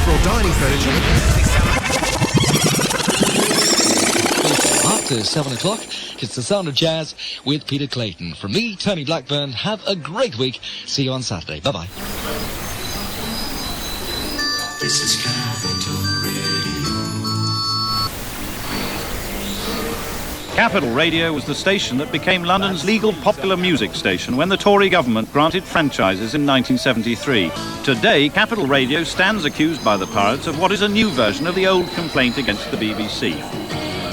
or dining furniture. After 7 o'clock, it's the Sound of Jazz with Peter Clayton. From me, Tony Blackburn, have a great week. See you on Saturday. Bye-bye. This is Capital Radio. Capital Radio was the station that became London's legal popular music station when the Tory government granted franchises in 1973. Today, Capital Radio stands accused by the pirates of what is a new version of the old complaint against the BBC.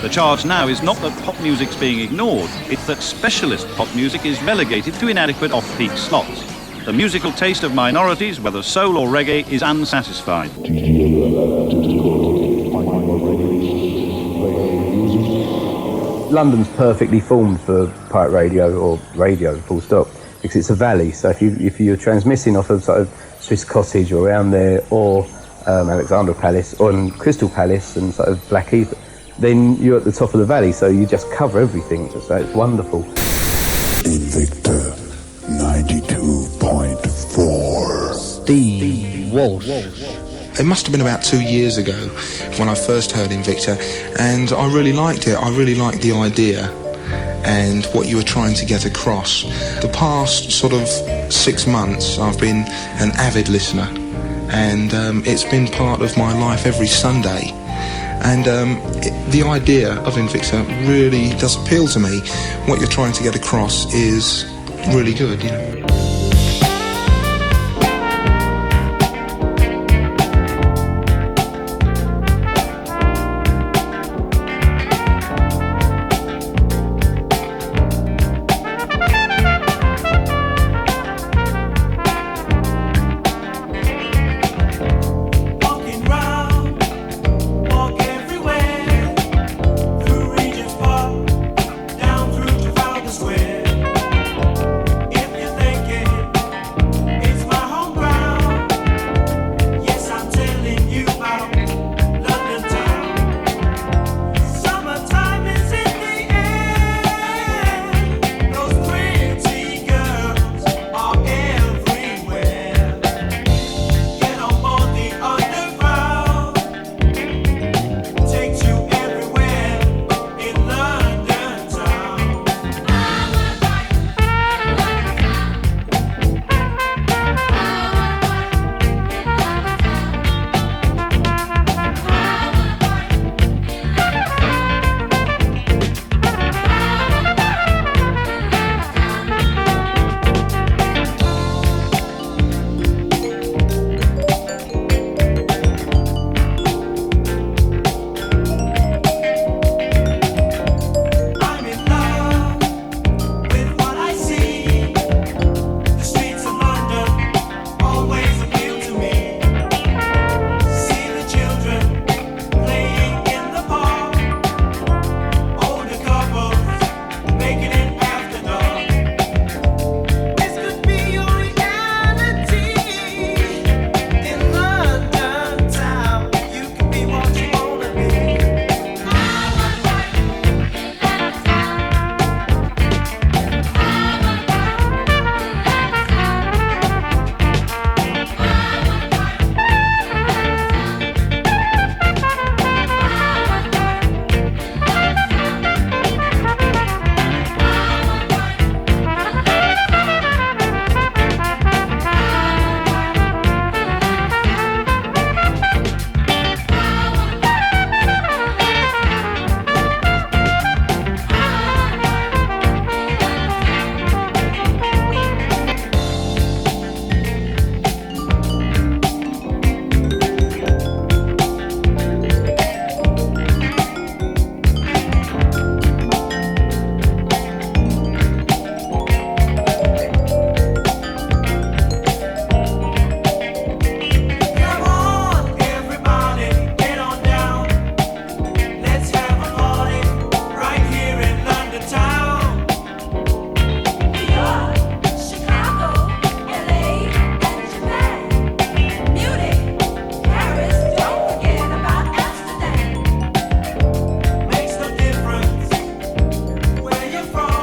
The charge now is not that pop music's being ignored, it's that specialist pop music is relegated to inadequate off-peak slots. The musical taste of minorities, whether soul or reggae, is unsatisfied. London's perfectly formed for pirate radio, or radio, full stop, because it's a valley. So if you're transmitting off of sort of Swiss Cottage or around there, or Alexandra Palace, or Crystal Palace and sort of Blackheath, then you're at the top of the valley, so you just cover everything. So it's wonderful. Invicta 92.4. Steve Walsh. It must have been about 2 years ago when I first heard Invicta, and I really liked it. I really liked the idea and what you were trying to get across. The past sort of 6 months, I've been an avid listener, and it's been part of my life every Sunday. And the idea of Invicta really does appeal to me. What you're trying to get across is really good, you know.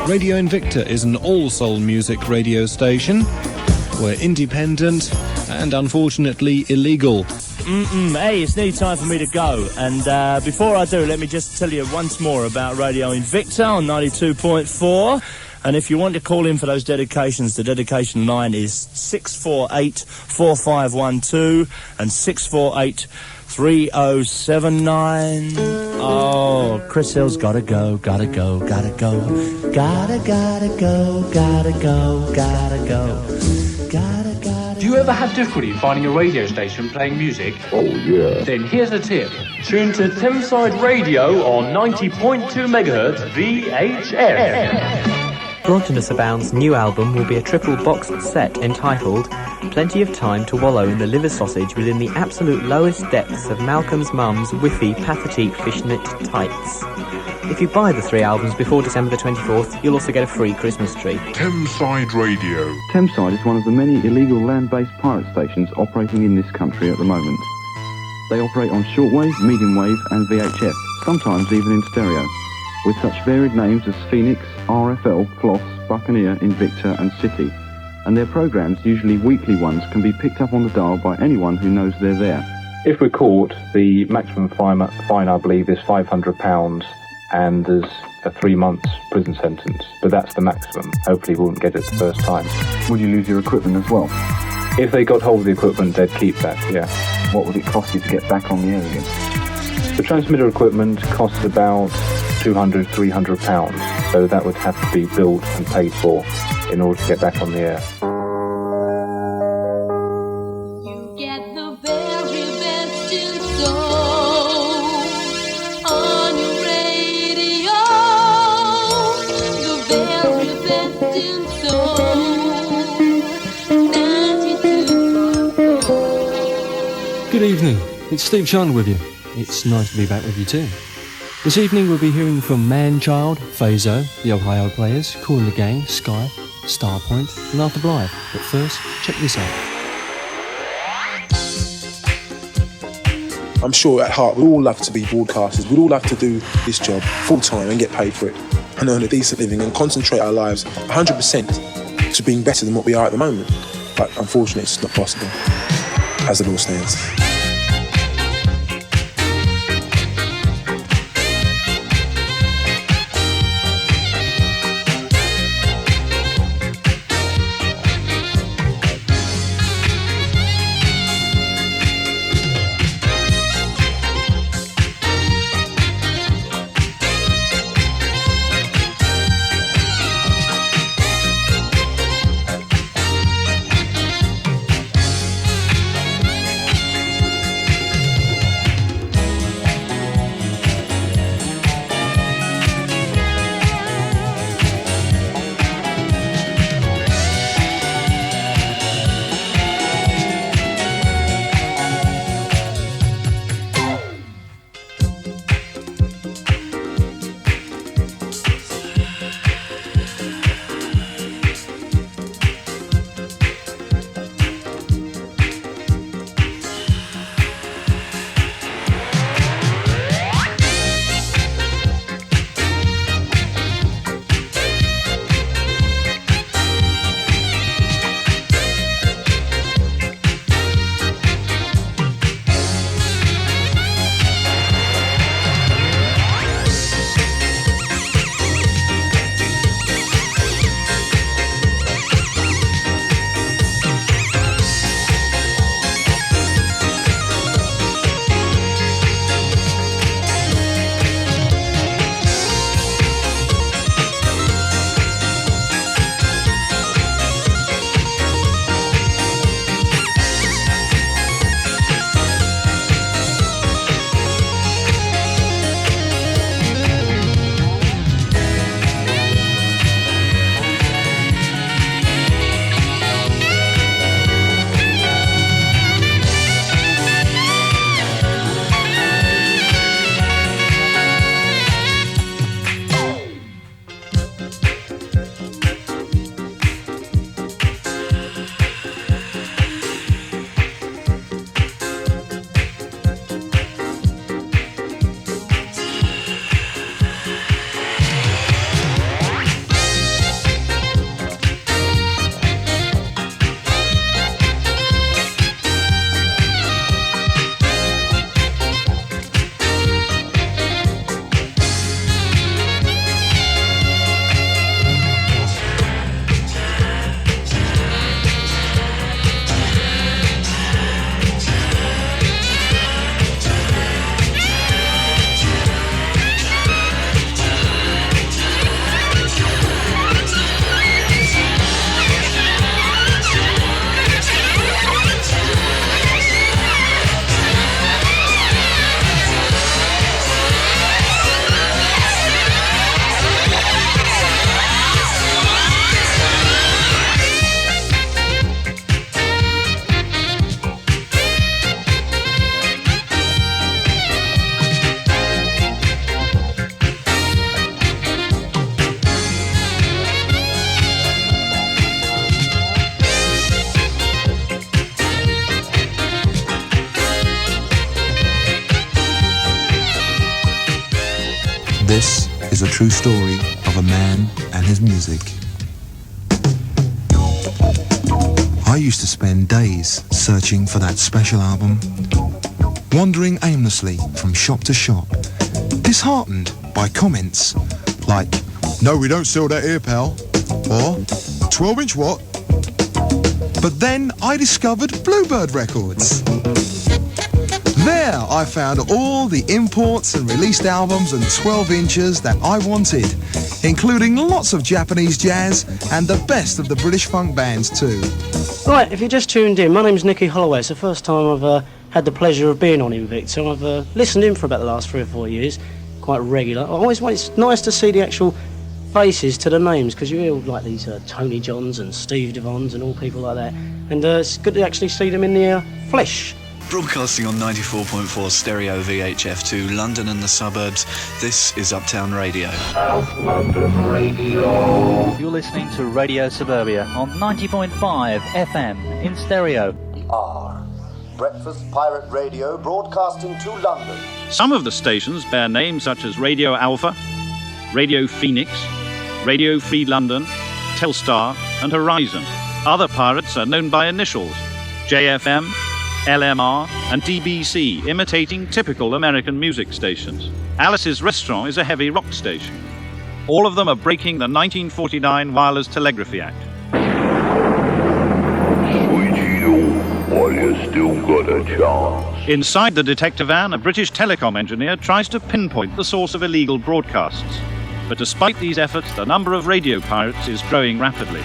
Radio Invicta is an all-soul music radio station. We're independent and unfortunately illegal. Hey, it's nearly time for me to go. And before I do, let me just tell you once more about Radio Invicta on 92.4. And if you want to call in for those dedications, the dedication line is 648-4512 and 648-3079. Oh, Chris Hill's gotta go. Gotta go. Do you ever have difficulty finding a radio station playing music? Oh, yeah. Then here's a tip. Tune to Thameside Radio on 90.2 MHz VHF. Drunkenness Abound's new album will be a triple box set entitled Plenty of Time to Wallow in the Liver Sausage Within the Absolute Lowest Depths of Malcolm's Mum's Whiffy Pathetique Fishnet Tights. If you buy the 3 albums before December the 24th, you'll also get a free Christmas tree. Thameside Radio. Thameside is one of the many illegal land-based pirate stations operating in this country at the moment. They operate on shortwave, medium wave and VHF, sometimes even in stereo, with such varied names as Phoenix, RFL, Floss, Buccaneer, Invicta and City. And their programmes, usually weekly ones, can be picked up on the dial by anyone who knows they're there. If we're caught, the maximum fine I believe is £500 and there's a 3 months prison sentence. But that's the maximum. Hopefully we won't get it the first time. Would you lose your equipment as well? If they got hold of the equipment, they'd keep that, yeah. What would it cost you to get back on the air again? The transmitter equipment costs about £200, £300, so that would have to be built and paid for in order to get back on the air. You get the very best in soul on your radio, the very best in soul. 92.4. Good evening, it's Steve Chandler with you. It's nice to be back with you too. This evening we'll be hearing from Manchild, Phaso, the Ohio Players, Kool and the Gang, Sky, Starpoint and Arthur Blythe. But first, check this out. I'm sure at heart we all love to be broadcasters. We'd all love to do this job full time and get paid for it and earn a decent living and concentrate our lives 100% to being better than what we are at the moment. But unfortunately it's not possible as it all stands. is a true story of a man and his music. I used to spend days searching for that special album, wandering aimlessly from shop to shop, disheartened by comments like, "No, we don't sell that here, pal," or 12-inch what? But then I discovered Bluebird Records. There I found all the imports and released albums and 12 inches that I wanted, including lots of Japanese jazz and the best of the British funk bands too. Right, if you just tuned in, my name's Nicky Holloway. It's the first time I've had the pleasure of being on Invicta. I've listened in for about the last 3 or 4 years, quite regular. It's nice to see the actual faces to the names, because you hear like these Tony Johns and Steve Devons and all people like that, and it's good to actually see them in the flesh. Broadcasting on 94.4 stereo VHF to London and the suburbs, this is Uptown Radio. South London Radio. You're listening to Radio Suburbia on 90.5 FM in stereo. Breakfast Pirate Radio broadcasting to London. Some of the stations bear names such as Radio Alpha, Radio Phoenix, Radio Free London, Telstar and Horizon. Other pirates are known by initials, JFM, LMR and DBC, imitating typical American music stations. Alice's Restaurant is a heavy rock station. All of them are breaking the 1949 Wireless Telegraphy Act. Well, you still got a chance. Inside the detector van, a British telecom engineer tries to pinpoint the source of illegal broadcasts. But despite these efforts, the number of radio pirates is growing rapidly.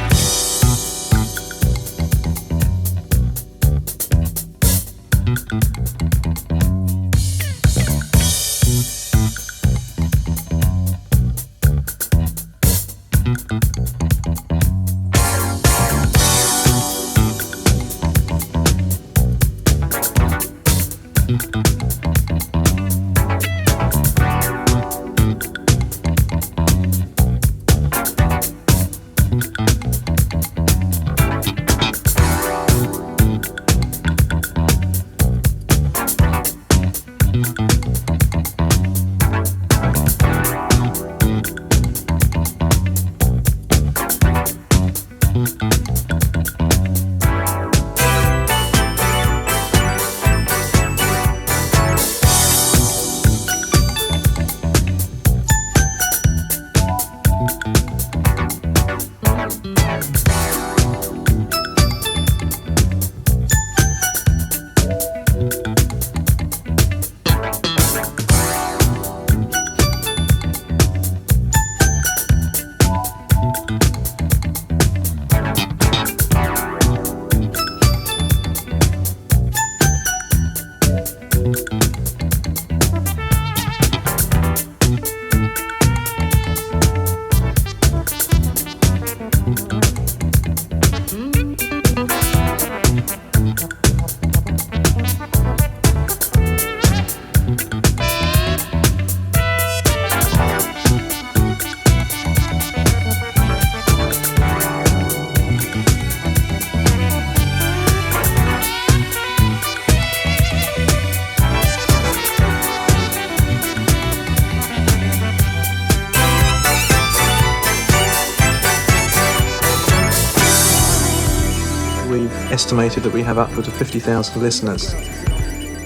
Estimated that we have upwards of 50,000 listeners,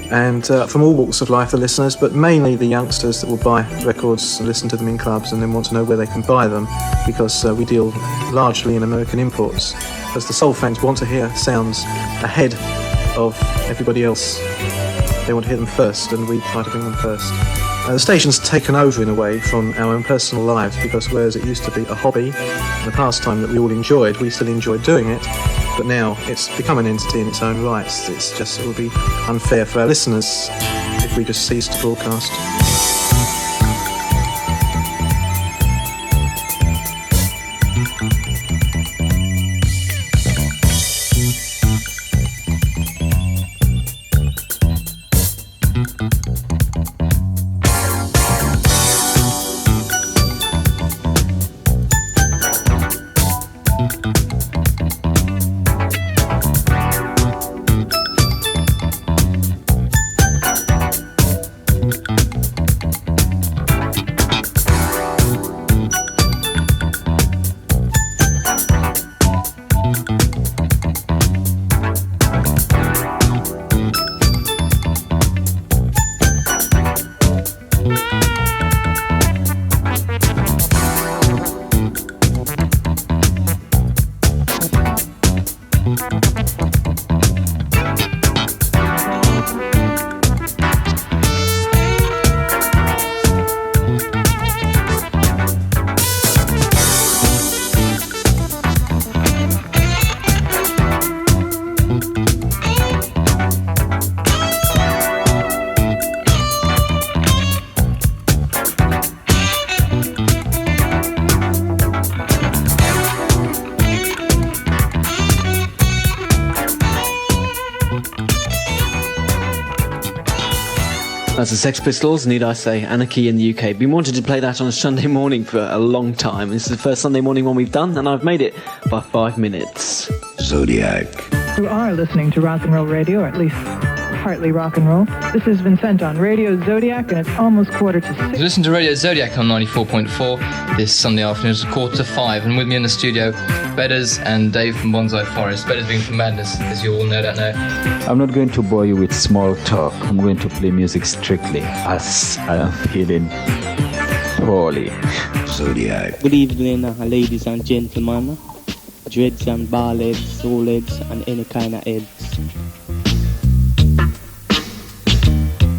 and from all walks of life, the listeners, but mainly the youngsters that will buy records and listen to them in clubs and then want to know where they can buy them, because we deal largely in American imports, as the soul fans want to hear sounds ahead of everybody else. They want to hear them first, and we try to bring them first. The station's taken over in a way from our own personal lives, because whereas it used to be a hobby and a pastime that we all enjoyed, we still enjoy doing it, but now it's become an entity in its own rights. It would be unfair for our listeners if we just ceased to broadcast. That's the Sex Pistols, need I say, Anarchy in the UK. Been wanting to play that on a Sunday morning for a long time. This is the first Sunday morning one we've done, and I've made it by 5 minutes. Zodiac. You are listening to rock and roll radio, or at least partly rock and roll. This is Vincent on Radio Zodiac, and it's almost 4:45. Listen to Radio Zodiac on 94.4 this Sunday afternoon. It's 4:45, and with me in the studio, Bedders and Dave from Bonsai Forest. Bedders being from Madness, as you all no doubt know. I'm not going to bore you with small talk. I'm going to play music strictly as I am feeling poorly. Zodiac. Good evening, ladies and gentlemen. Dreads and ball heads, soul heads, and any kind of heads.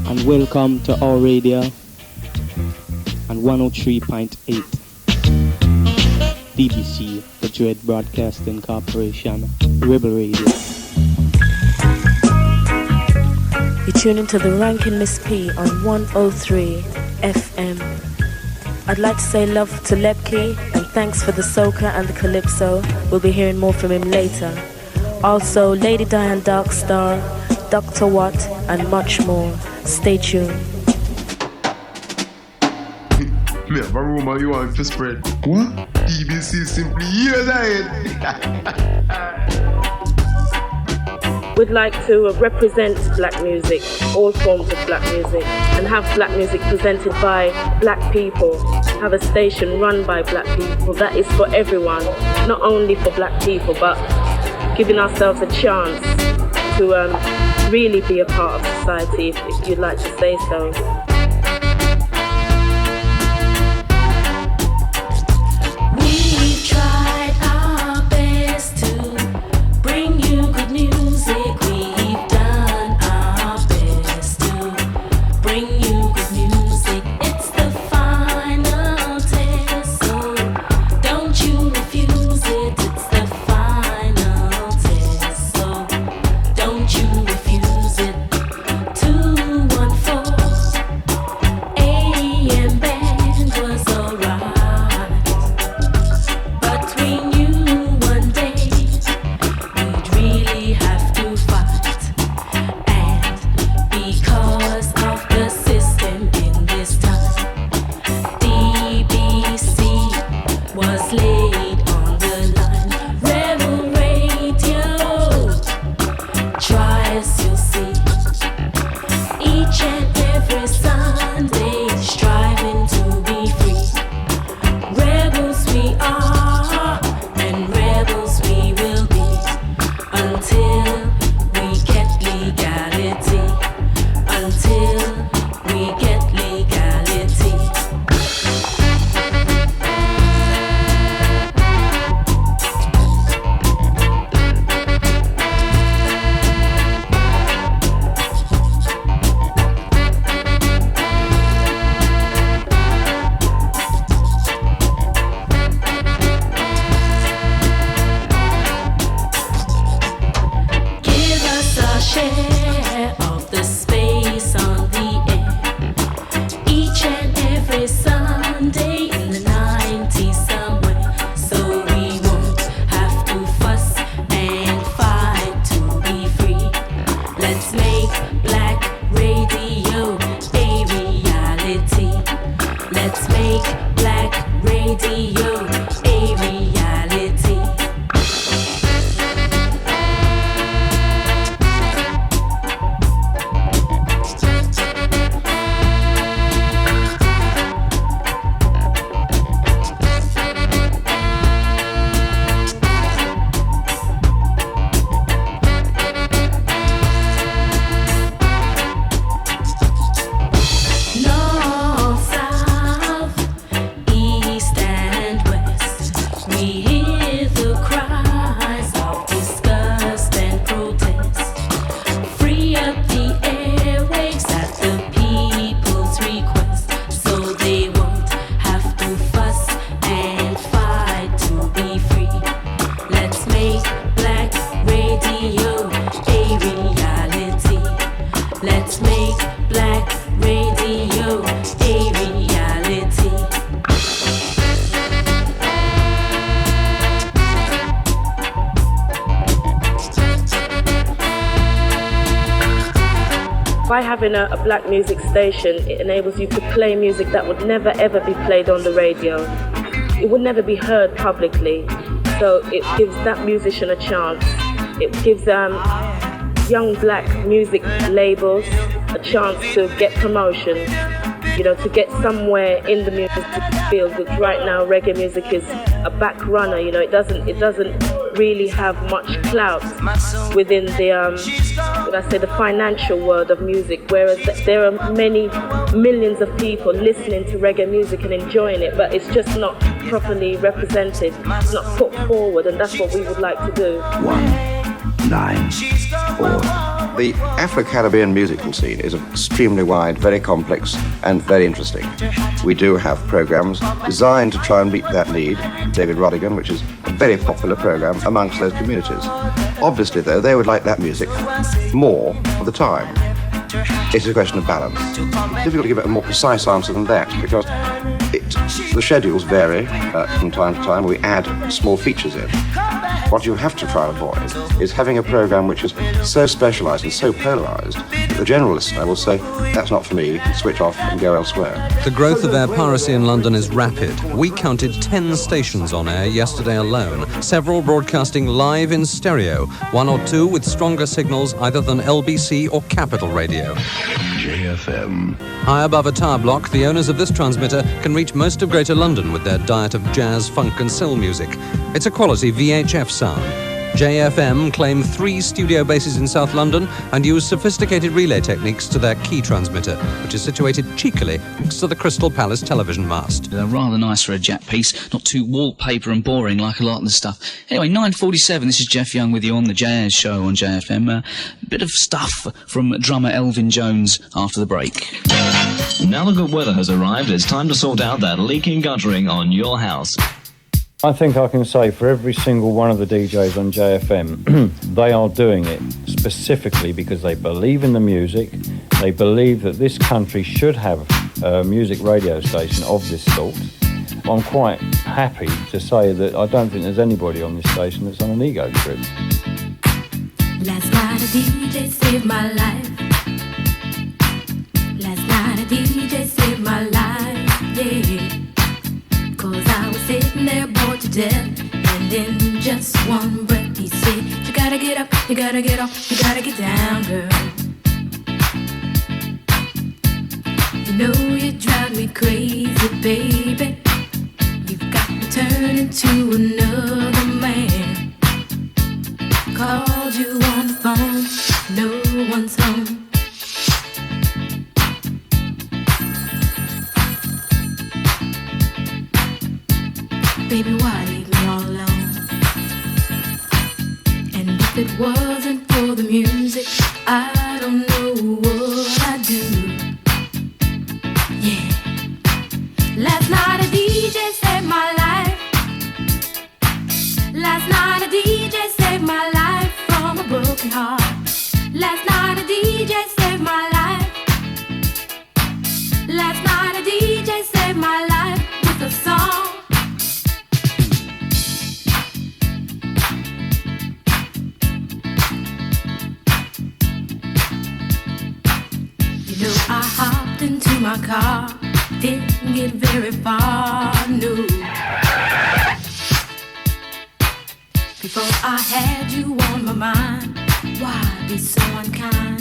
And welcome to our radio and 103.8 DBC, the Dread Broadcasting Corporation, Rebel Radio. You tune into the Rankin Miss P on 103 FM. I'd like to say love to Lepke and thanks for the soca and the calypso. We'll be hearing more from him later. Also, Lady Diane Darkstar, Dr. Watt, and much more. Stay tuned. Me have a rumor you want to spread. What? DBC simply years ahead. We'd like to represent black music, all forms of black music, and have black music presented by black people. Have a station run by black people that is for everyone, not only for black people, but giving ourselves a chance to really be a part of society, if you'd like to say so. We've tried our best to bring you good music. We've done our best to bring you good music. It's the final test, so don't you refuse it. It's the final test, so don't you refuse it. 214 AM band was alright, but we knew one day we'd really have to fight, and because of the system in this time, DBC was laid on the line. Rebel Radio, try as you see, each and every Sunday, striving to be free. Rebels we are, and rebels we will be, until we get legality. Until we get legality. Give us our share of the space on the air, each and every Sunday in the 90s somewhere, so we won't have to fuss and fight to be free. Let's make black radio a reality. Let's make black radio a reality. By having a black music station, it enables you to play music that would never ever be played on the radio. It would never be heard publicly. So it gives that musician a chance. It gives young black music labels a chance to get promotion, you know, to get somewhere in the music field, which right now reggae music is a back runner, you know, it doesn't really have much clout within the financial world of music, whereas there are many millions of people listening to reggae music and enjoying it, but it's just not properly represented, it's not put forward, and that's what we would like to do. 194. The Afro-Caribbean musical scene is extremely wide, very complex, and very interesting. We do have programs designed to try and meet that need. David Rodigan, which is a very popular program amongst those communities. Obviously, though, they would like that music more of the time. It's a question of balance. It's difficult to give it a more precise answer than that, because the schedules vary from time to time. We add small features in. What you have to try and avoid is having a program which is so specialised and so polarised that the general listener will say, that's not for me, switch off and go elsewhere. The growth of air piracy in London is rapid. We counted 10 stations on air yesterday alone, several broadcasting live in stereo, one or two with stronger signals either than LBC or Capital Radio. JFM. High above a tower block, the owners of this transmitter can reach most of Greater London with their diet of jazz, funk and soul music. It's a quality VHF sound. JFM claim 3 studio bases in South London and use sophisticated relay techniques to their key transmitter, which is situated cheekily next to the Crystal Palace television mast. They're rather nice for a Jack piece, not too wallpaper and boring like a lot of the stuff. Anyway, 9:47, this is Jeff Young with you on the Jazz Show on JFM. A bit of stuff from drummer Elvin Jones after the break. Now the good weather has arrived, it's time to sort out that leaking guttering on your house. I think I can say for every single one of the DJs on JFM, they are doing it specifically because they believe in the music, they believe that this country should have a music radio station of this sort. I'm quite happy to say that I don't think there's anybody on this station that's on an ego trip. Last night a DJ saved my life. Last night a DJ saved my life, yeah. 'Cause I was sitting there bored to death, and in just one breath he said, you gotta get up, you gotta get off, you gotta get down, girl. You know you drive me crazy, baby. You've got me turning to another man. Called you on the phone, no one's home. Baby, why leave me all alone? And if it wasn't for the music, I don't know what I'd do. Yeah. Last night a DJ saved my life. Last night a DJ saved my life from a broken heart. Last night a DJ saved my life. Last night a DJ saved my life with a song. I hopped into my car, didn't get very far, no. Before I had you on my mind, why be so unkind?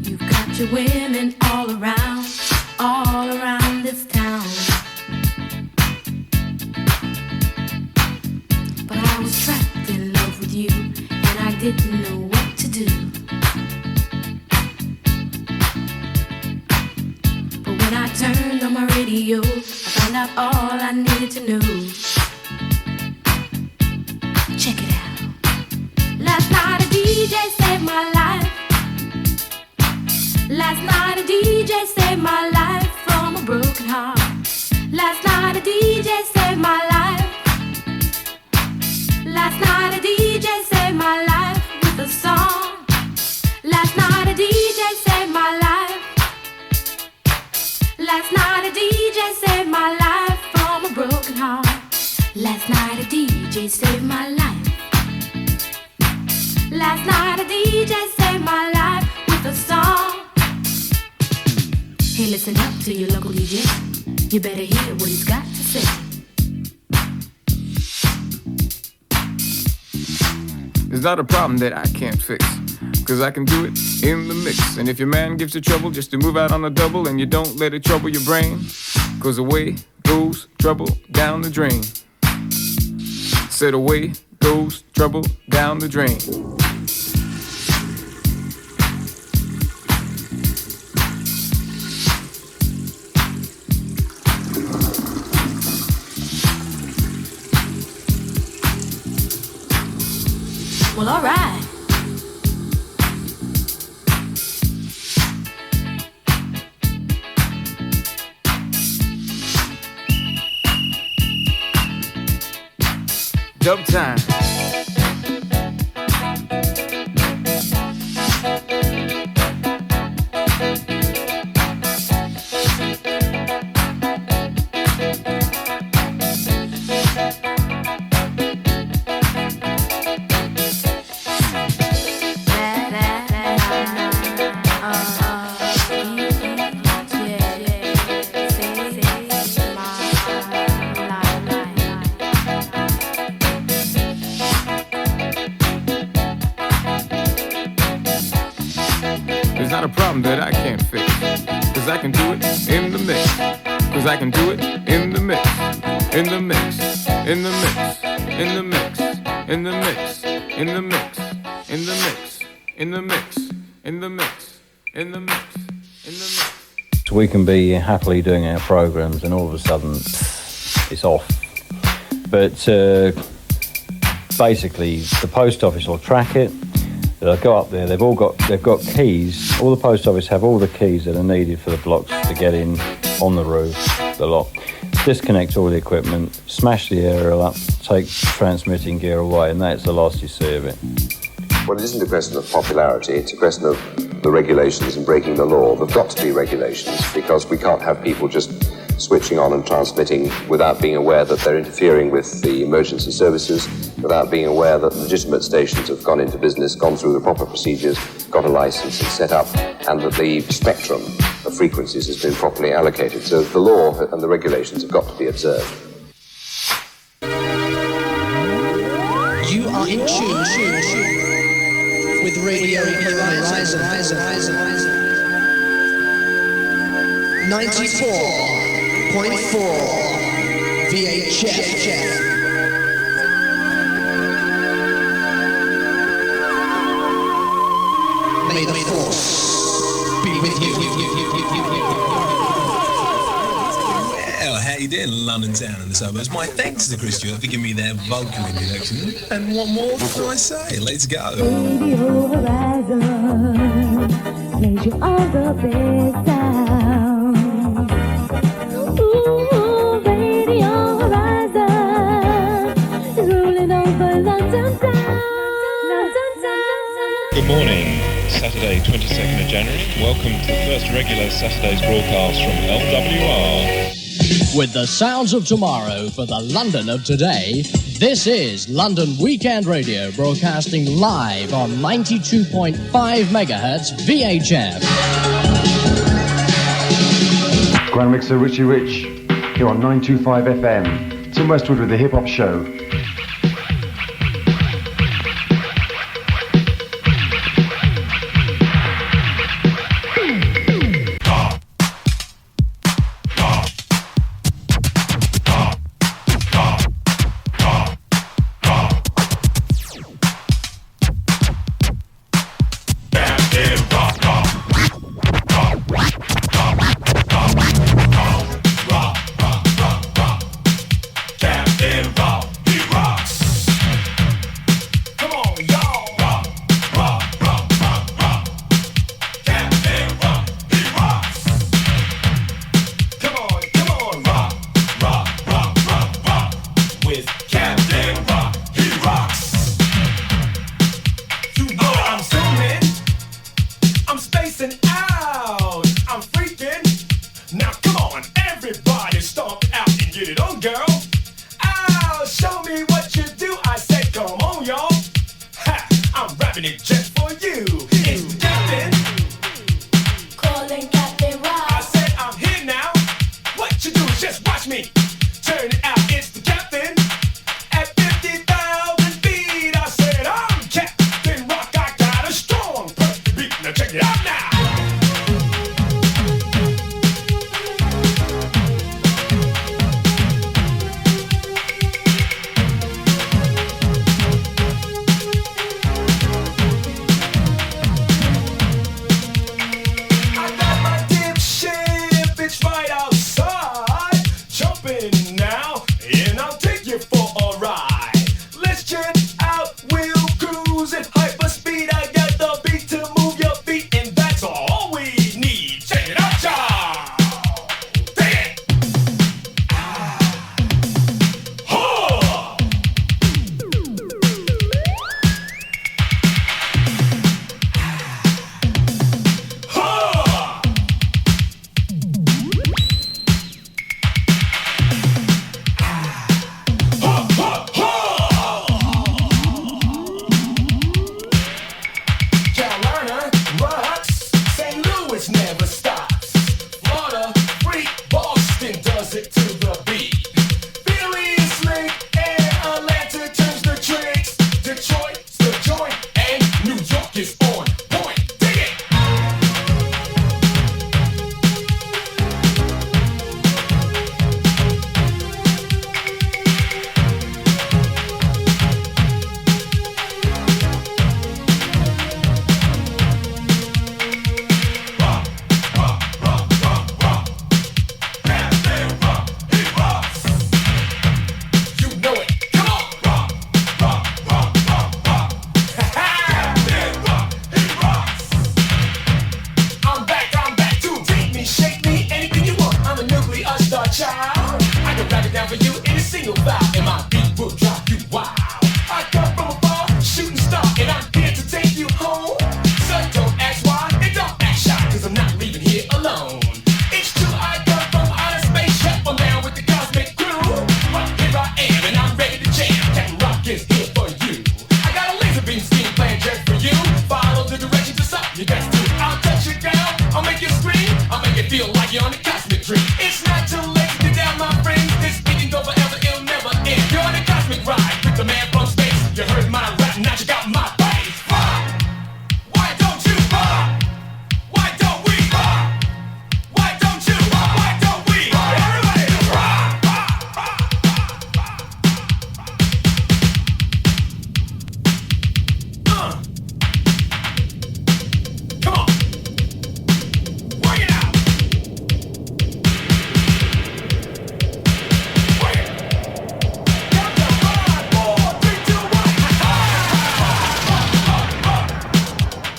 You've got your women all around this town. But I was trapped in love with you, and I didn't know what to do. But when I turned on my radio, I found out all I needed to know. Check it out. Last night a DJ saved my life. Last night a DJ saved my life from a broken heart. Last night a DJ saved my life. Last night a DJ saved my life with a song. Last night a DJ saved my life. Last night a DJ saved my life from a broken heart. Last night a DJ saved my life. Last Last night a DJ saved my life with a song. Hey, listen up to your local DJ. You better hear what he's got to say. There's not a problem that I can't fix, 'cause I can do it in the mix. And if your man gives you trouble just to move out on a double, and you don't let it trouble your brain, 'cause away goes trouble down the drain. Said away goes trouble down the drain. Well, all right. Dub time. There's not a problem that I can't fix, 'cause I can do it in the mix. 'Cause I can do it in the mix. In the mix. In the mix. In the mix. In the mix. In the mix. In the mix. In the mix. In the mix. In the mix. In the mix. So we can be happily doing our programs and all of a sudden it's off. But basically the post office will track it. They'll go up there. They've got keys. All the post office have all the keys that are needed for the blocks to get in on the roof, the lot. Disconnect all the equipment, smash the aerial up, take transmitting gear away, and that's the last you see of it. Well, it isn't a question of popularity, it's a question of the regulations and breaking the law. There've got to be regulations, because we can't have people just switching on and transmitting without being aware that they're interfering with the emergency services, without being aware that legitimate stations have gone into business, gone through the proper procedures, got a license and set up, and that the spectrum of frequencies has been properly allocated. So the law and the regulations have got to be observed. You are in tune with Radio Horizon 94.4 VHF. May the force be with you. Well, how you doing, London town and the suburbs? My thanks to Chris Stewart for giving me their vocal introduction. And what more can I say? Let's go. Radio Horizon plays you all the best sound. Ooh, Radio Horizon is rolling over London town. Good morning. Saturday, 22nd of January. Welcome to the first regular Saturday's broadcast from LWR. With the sounds of tomorrow for the London of today, this is London Weekend Radio, broadcasting live on 92.5 megahertz VHF. Grand Mixer Richie Rich, here on 925 FM. Tim Westwood with the Hip Hop Show. cruise. Just watch me turn it out. It's the captain. At 50,000 feet, I said I'm Captain Rock. I got a strong perfect beat. Now check it out now.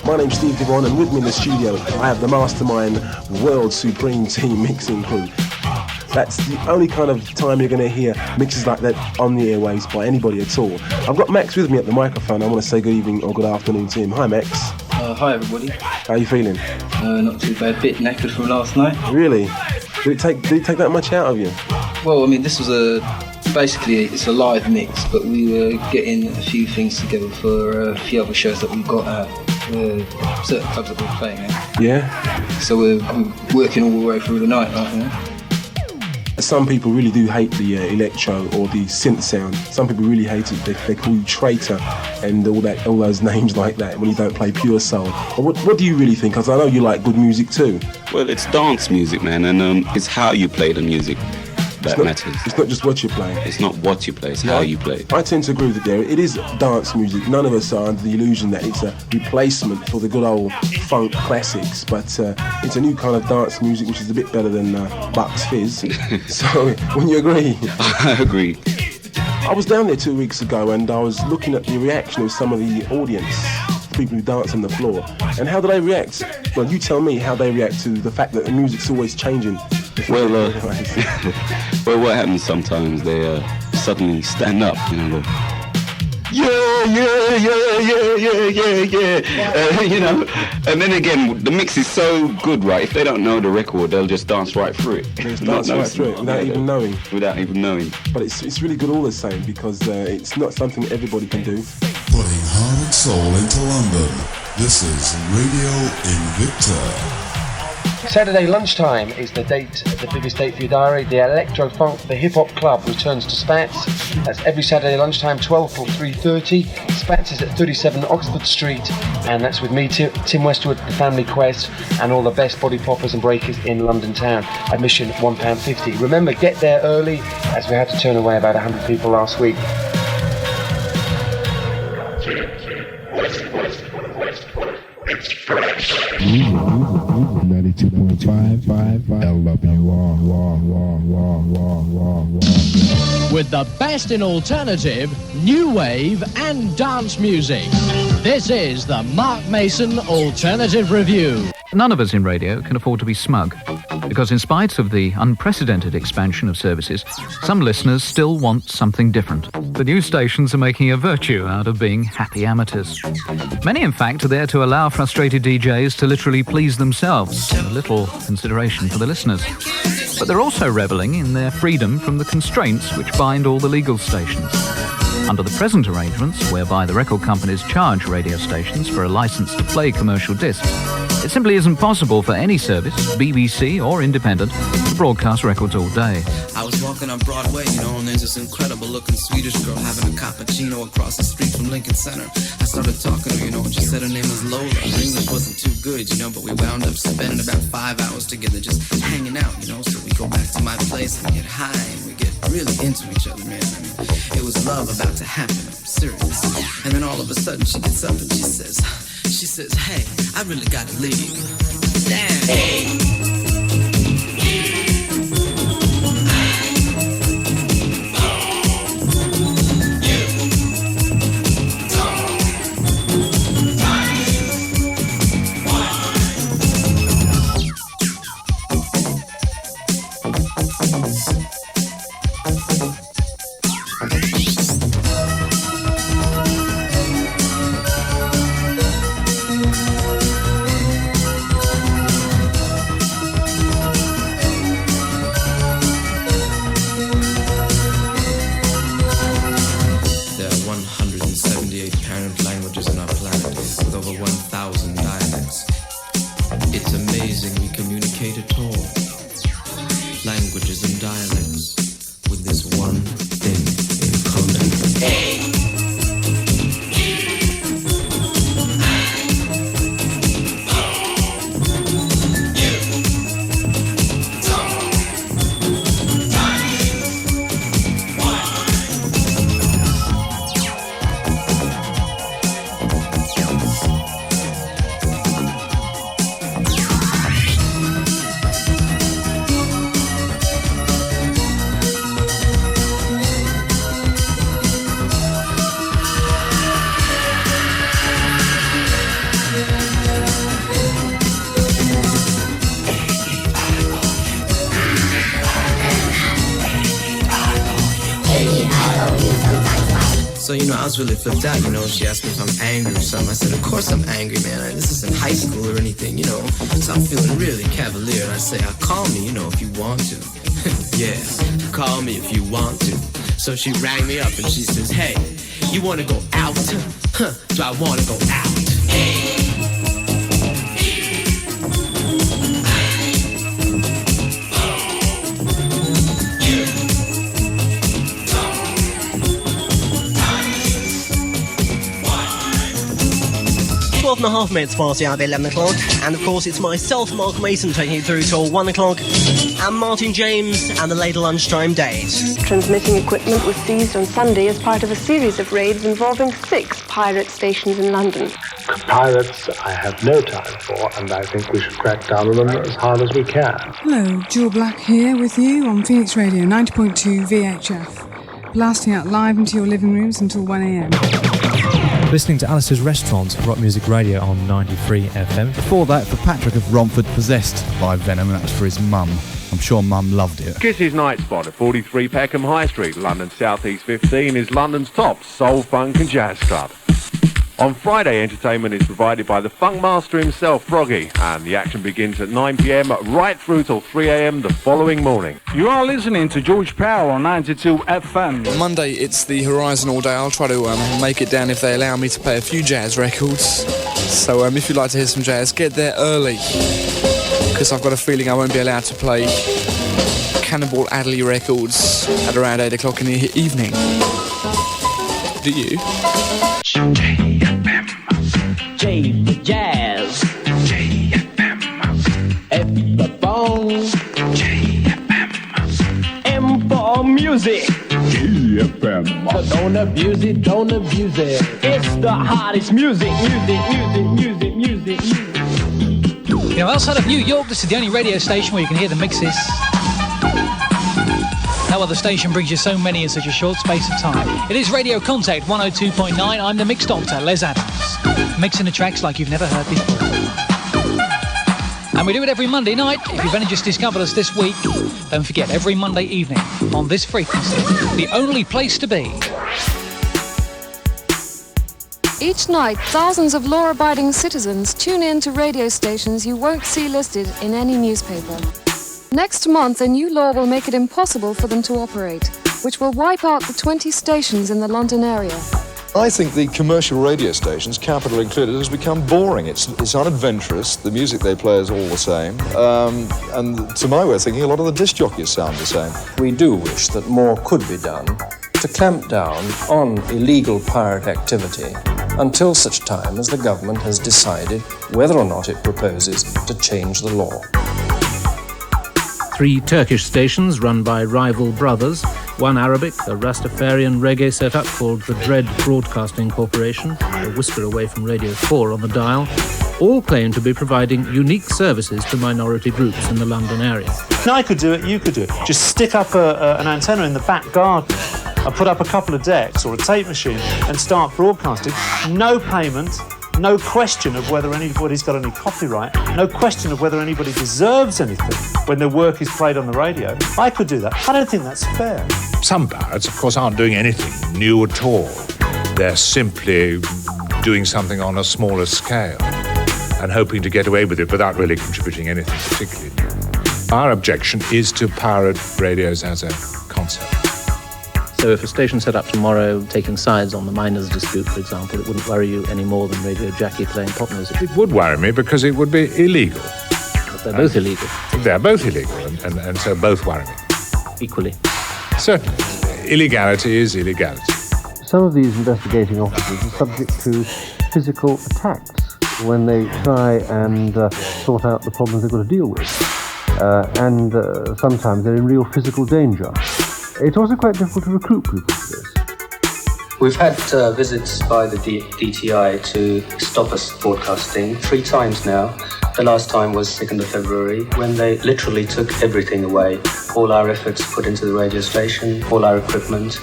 My name's Steve Devon, and with me in the studio I have the Mastermind World Supreme Team mixing crew. That's the only kind of time you're going to hear mixes like that on the airwaves by anybody at all. I've got Max with me at the microphone. I want to say good evening or good afternoon to him. Hi Max. Hi everybody. How are you feeling? Not too bad. Bit knackered from last night. Really? Did it take that much out of you? Well, I mean, this was basically it's a live mix, but we were getting a few things together for a few other shows that we've got at certain clubs that we're playing at. Yeah? So we're working all the way through the night right now. Some people really do hate the electro or the synth sound. Some people really hate it. They call you traitor and all those names like that when you don't play pure soul. But what do you really think? Because I know you like good music too. Well, it's dance music, man, and it's how you play the music that matters. It's not just what you play. It's not what you play, it's how you play. I tend to agree with it there. It is dance music. None of us are under the illusion that it's a replacement for the good old funk classics, but it's a new kind of dance music which is a bit better than Bucks Fizz. So, when you agree? I agree. I was down there 2 weeks ago and I was looking at the reaction of some of the audience, people who dance on the floor, and how do they react? Well, you tell me how they react to the fact that the music's always changing. Well, well, what happens sometimes, they suddenly stand up, you know, go, yeah, you know, and then again, the mix is so good, right? If they don't know the record, they'll just dance right through it. Just dance right through it without even knowing. Without even knowing. But it's really good all the same, because it's not something everybody can do. Putting heart and soul into London. This is Radio Invicta. Saturday lunchtime is the biggest date for your diary. The Electro Funk, the Hip Hop Club returns to Spats. That's every Saturday lunchtime, 12 till 3:30. Spats is at 37 Oxford Street, and that's with me, Tim Westwood, the Family Quest, and all the best body poppers and breakers in London town. Admission £1.50. Remember, get there early, as we had to turn away about 100 people last week. With the best in alternative, new wave and dance music. This is the Mark Mason Alternative Review. None of us in radio can afford to be smug, because in spite of the unprecedented expansion of services, some listeners still want something different. The news stations are making a virtue out of being happy amateurs. Many, in fact, are there to allow frustrated DJs to literally please themselves, with little consideration for the listeners. But they're also revelling in their freedom from the constraints which bind all the legal stations. Under the present arrangements, whereby the record companies charge radio stations for a license to play commercial discs, it simply isn't possible for any service, BBC or independent, to broadcast records all day. I was walking on Broadway, and there's this incredible-looking Swedish girl having a cappuccino across the street from Lincoln Center. I started talking to her, and she said her name was Lola. Her English wasn't too good, but we wound up spending about 5 hours together just hanging out, So we go back to my place and we get high and we get really into each other, man. It was love about to happen, I'm serious. And then all of a sudden she gets up and she says, hey, I really gotta leave. Damn. Hey. So, I was really flipped out, she asked me if I'm angry or something. I said, of course I'm angry, man. This isn't high school or anything, So I'm feeling really cavalier. And I say, call me, if you want to. Yeah, call me if you want to. So she rang me up and she says, hey, you want to go out? Huh, do I want to go out? Hey. 12.5 minutes past the hour of 11 o'clock, and of course it's myself, Mark Mason, taking you through till 1 o'clock, and Martin James and the later lunchtime days. Transmitting equipment was seized on Sunday as part of a series of raids involving 6 pirate stations in London. Pirates I have no time for, and I think we should crack down on them as hard as we can. Hello, Jewel Black here with you on Phoenix Radio 90.2 VHF, blasting out live into your living rooms until 1 a.m. Listening to Alice's Restaurant, Rock Music Radio on 93 FM. Before that, for Patrick of Romford, Possessed by Venom, and that was for his mum. I'm sure Mum loved it. Kiss's Night Spot at 43 Peckham High Street, London South East 15, is London's top soul, funk and jazz club. On Friday, entertainment is provided by the funk master himself, Froggy, and the action begins at 9 p.m. right through till 3 a.m. the following morning. You are listening to George Power on 92 FM. On Monday, it's the Horizon all day. I'll try to make it down if they allow me to play a few jazz records. So if you'd like to hear some jazz, get there early, because because I've got a feeling I won't be allowed to play Cannibal Adderley records at around 8 o'clock in the evening. Do you? J for jazz. J-F-M. F for phone. J-F-M. M for music. J-F-M. So don't abuse it, don't abuse it. It's the hottest music. You know, outside of New York, this is the only radio station where you can hear the mixes. No other station brings you so many in such a short space of time. It is Radio Contact 102.9. I'm the Mix Doctor, Les Adams. Mixing the tracks like you've never heard before. And we do it every Monday night. If you've only just discovered us this week, don't forget, every Monday evening on this frequency, the only place to be. Each night, thousands of law-abiding citizens tune in to radio stations you won't see listed in any newspaper. Next month, a new law will make it impossible for them to operate, which will wipe out the 20 stations in the London area. I think the commercial radio stations, Capital included, has become boring. It's unadventurous. The music they play is all the same. And to my way of thinking, a lot of the disc jockeys sound the same. We do wish that more could be done to clamp down on illegal pirate activity until such time as the government has decided whether or not it proposes to change the law. 3 Turkish stations run by rival brothers, 1 Arabic, a Rastafarian reggae setup called the Dread Broadcasting Corporation, a whisker away from Radio 4 on the dial, all claim to be providing unique services to minority groups in the London area. Now I could do it, you could do it. Just stick up an antenna in the back garden and put up a couple of decks or a tape machine and start broadcasting. No payment. No question of whether anybody's got any copyright, no question of whether anybody deserves anything when their work is played on the radio. I could do that. I don't think that's fair. Some pirates, of course, aren't doing anything new at all. They're simply doing something on a smaller scale and hoping to get away with it without really contributing anything particularly new. Our objection is to pirate radios as a concept. So if a station set up tomorrow taking sides on the miners' dispute, for example, it wouldn't worry you any more than Radio Jackie playing pop music? It would worry me because it would be illegal. But they're both illegal. They're both illegal, and so both worry me. Equally. Certainly. Illegality is illegality. Some of these investigating officers are subject to physical attacks when they try and sort out the problems they've got to deal with. And sometimes they're in real physical danger. It's also quite difficult to recruit people for this. We've had visits by the DTI to stop us broadcasting 3 times now. The last time was 2nd of February, when they literally took everything away. All our efforts put into the radio station, all our equipment,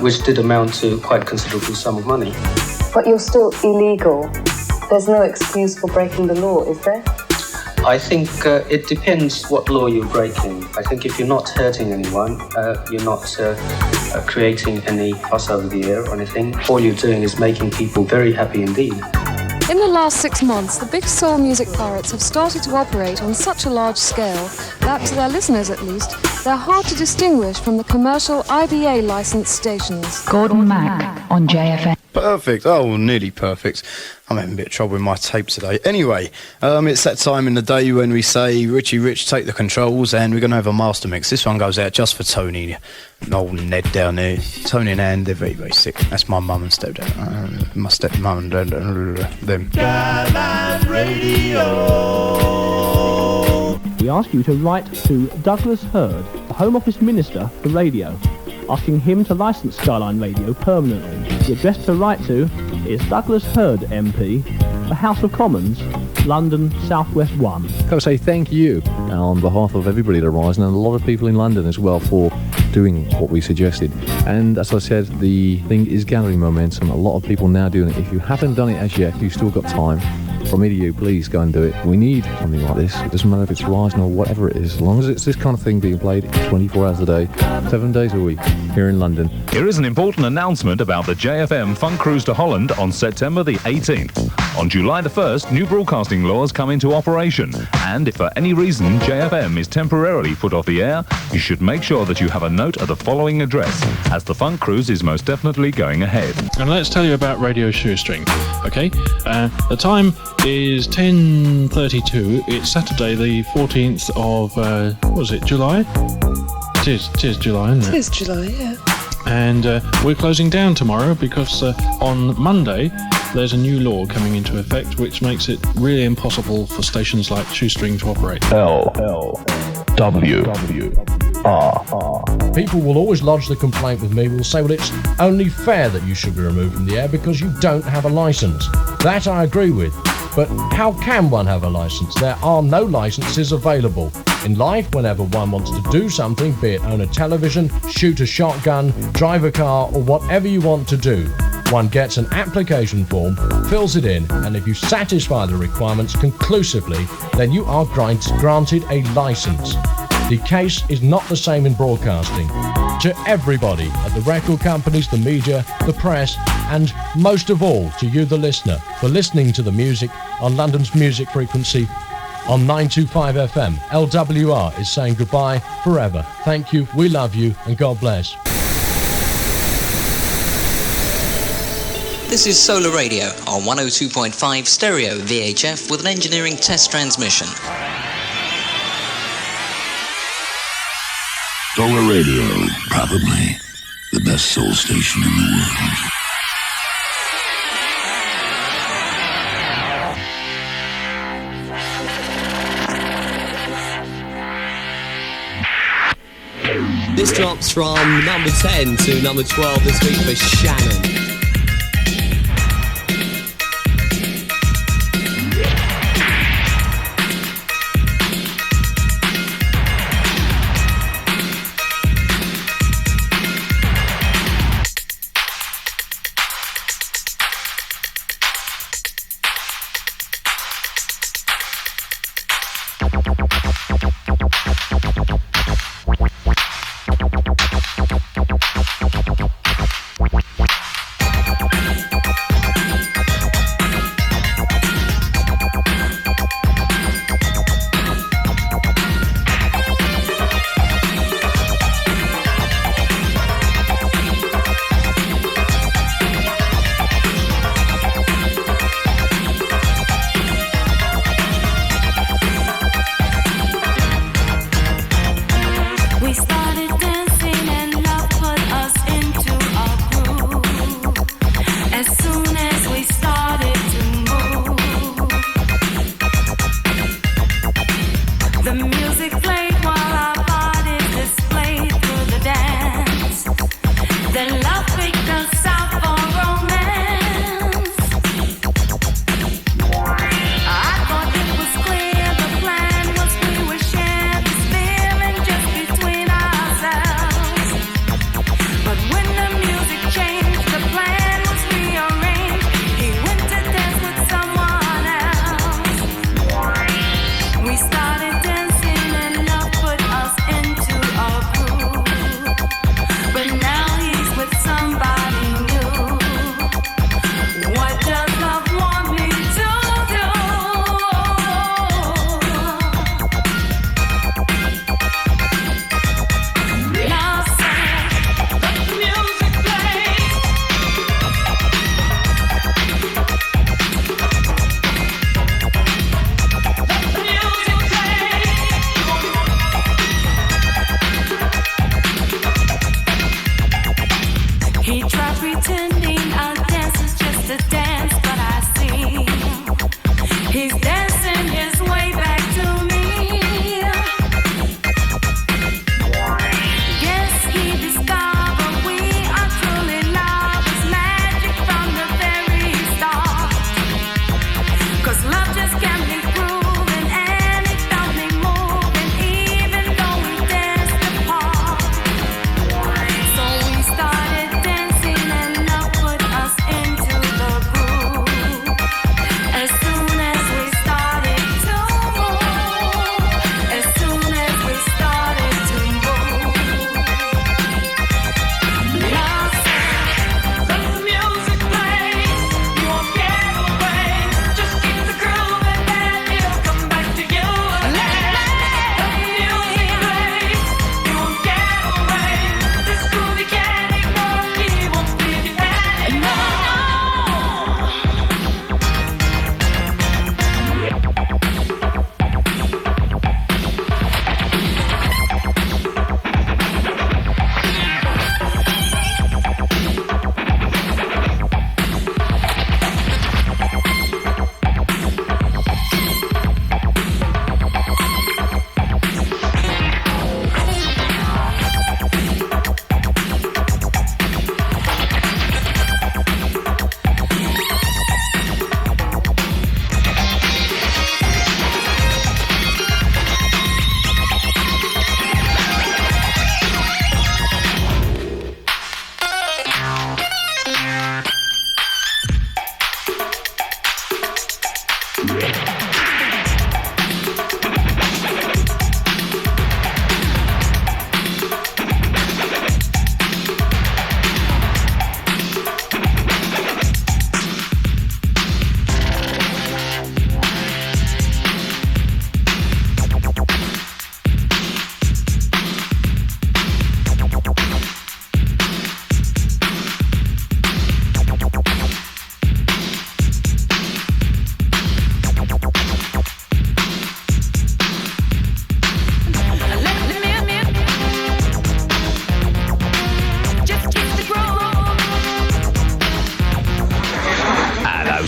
which did amount to quite a considerable sum of money. But you're still illegal. There's no excuse for breaking the law, is there? I think it depends what law you're breaking. I think if you're not hurting anyone, you're not creating any fuss over the air or anything, all you're doing is making people very happy indeed. In the last 6 months, the big soul music pirates have started to operate on such a large scale that, to their listeners at least, they're hard to distinguish from the commercial IBA licensed stations. Gordon Mack on JFM. Perfect. Oh, nearly perfect. I'm having a bit of trouble with my tape today. Anyway, it's that time in the day when we say, Richie Rich, take the controls, and we're going to have a master mix. This one goes out just for Tony and old Ned down there. Tony and Anne, they're very, very sick. That's my mum and stepdad. My stepmum and them. Skyline Radio. We ask you to write to Douglas Hurd, the Home Office Minister for Radio, asking him to license Skyline Radio permanently. The address to write to is Douglas Hurd MP, the House of Commons, London, Southwest 1. I've got to say thank you on behalf of everybody at Horizon and a lot of people in London as well for doing what we suggested. And as I said, the thing is gathering momentum. A lot of people now doing it. If you haven't done it as yet, you've still got time. From me to you, please go and do it. We need something like this. It doesn't matter if it's Horizon or whatever it is, as long as it's this kind of thing being played 24 hours a day, 7 days a week here in London. Here is an important announcement about the JFM Fun Cruise to Holland on September the 18th. On July the 1st, new broadcasting laws come into operation, and if for any reason JFM is temporarily put off the air, you should make sure that you have a note at the following address, as the Funk Cruise is most definitely going ahead. And let's tell you about Radio Shoestring, okay? The time is 10:32. It's Saturday the 14th of, what was it, July? It is July, isn't it? It is July, yeah. And we're closing down tomorrow because on Monday there's a new law coming into effect which makes it really impossible for stations like Shoestring to operate. L-W-R. People will always lodge the complaint with me, will say, well, it's only fair that you should be removed from the air because you don't have a licence. That I agree with. But how can one have a licence? There are no licences available. In life, whenever one wants to do something, be it own a television, shoot a shotgun, drive a car, or whatever you want to do, one gets an application form, fills it in, and if you satisfy the requirements conclusively, then you are granted a licence. The case is not the same in broadcasting. To everybody at the record companies, the media, the press, and most of all to you, the listener, for listening to the music on London's music frequency on 925 FM. LWR is saying goodbye forever. Thank you, we love you, and God bless. This is Solar Radio on 102.5 stereo VHF with an engineering test transmission. Solar Radio, probably the best soul station in the world. This drops from number 10 to number 12 this week for Shannon. As soon as we start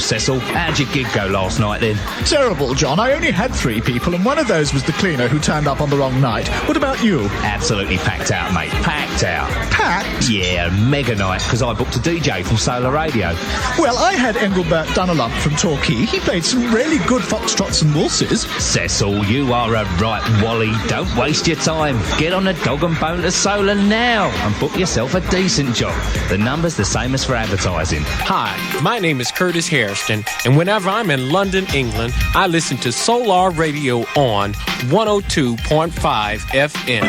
Cecil. How'd your gig go last night then? Terrible, John. I only had 3 people, and one of those was the cleaner who turned up on the wrong night. What about you? Absolutely packed out, mate. Packed out. Packed? Yeah, mega night, because I booked a DJ from Solar Radio. Well, I had Engelbert Dunalump from Torquay. He played some really good foxtrots and waltzes. Cecil, you are a right wally. Don't waste your time. Get on the dog and bone to Solar now and book yourself a decent job. The number's the same as for advertising. Hi, my name is Curtis Hairston, and whenever I'm in London, England, I listen to Solar Radio on 102.5 FM.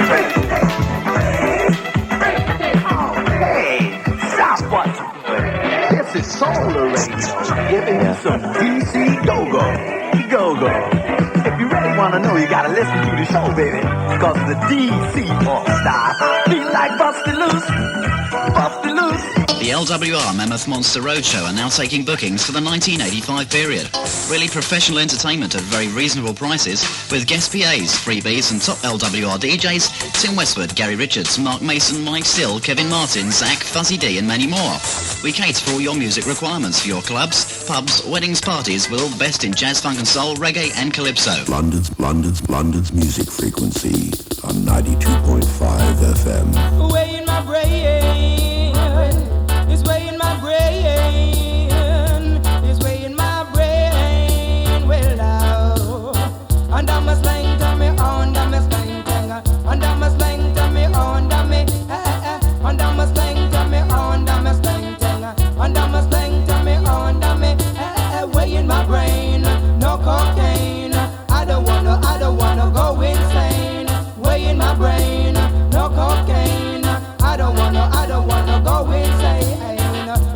Hey, stop what you're doing. This is Solar Radio, giving you some DC go-go. Go-go. If you really want to know, you gotta listen to the show, baby. Cause the DC all-star feel like busted loose. Busted loose. The LWR Mammoth Monster Roadshow are now taking bookings for the 1985 period. Really professional entertainment at very reasonable prices with guest PAs, freebies and top LWR DJs Tim Westwood, Gary Richards, Mark Mason, Mike Still, Kevin Martin, Zach, Fuzzy D and many more. We cater for all your music requirements for your clubs, pubs, weddings, parties with all the best in jazz, funk and soul, reggae and calypso. London's music frequency on 92.5 FM. Way in my brain, it's way in my brain, it's way in my brain, well now, and I must slang to me on, I must slang to and I must slang to me on, and I must slang to me on, I must slang to and I must slang to me on, way in my brain, no cocaine, I don't wanna go insane, way in my brain, no cocaine, I don't wanna go insane.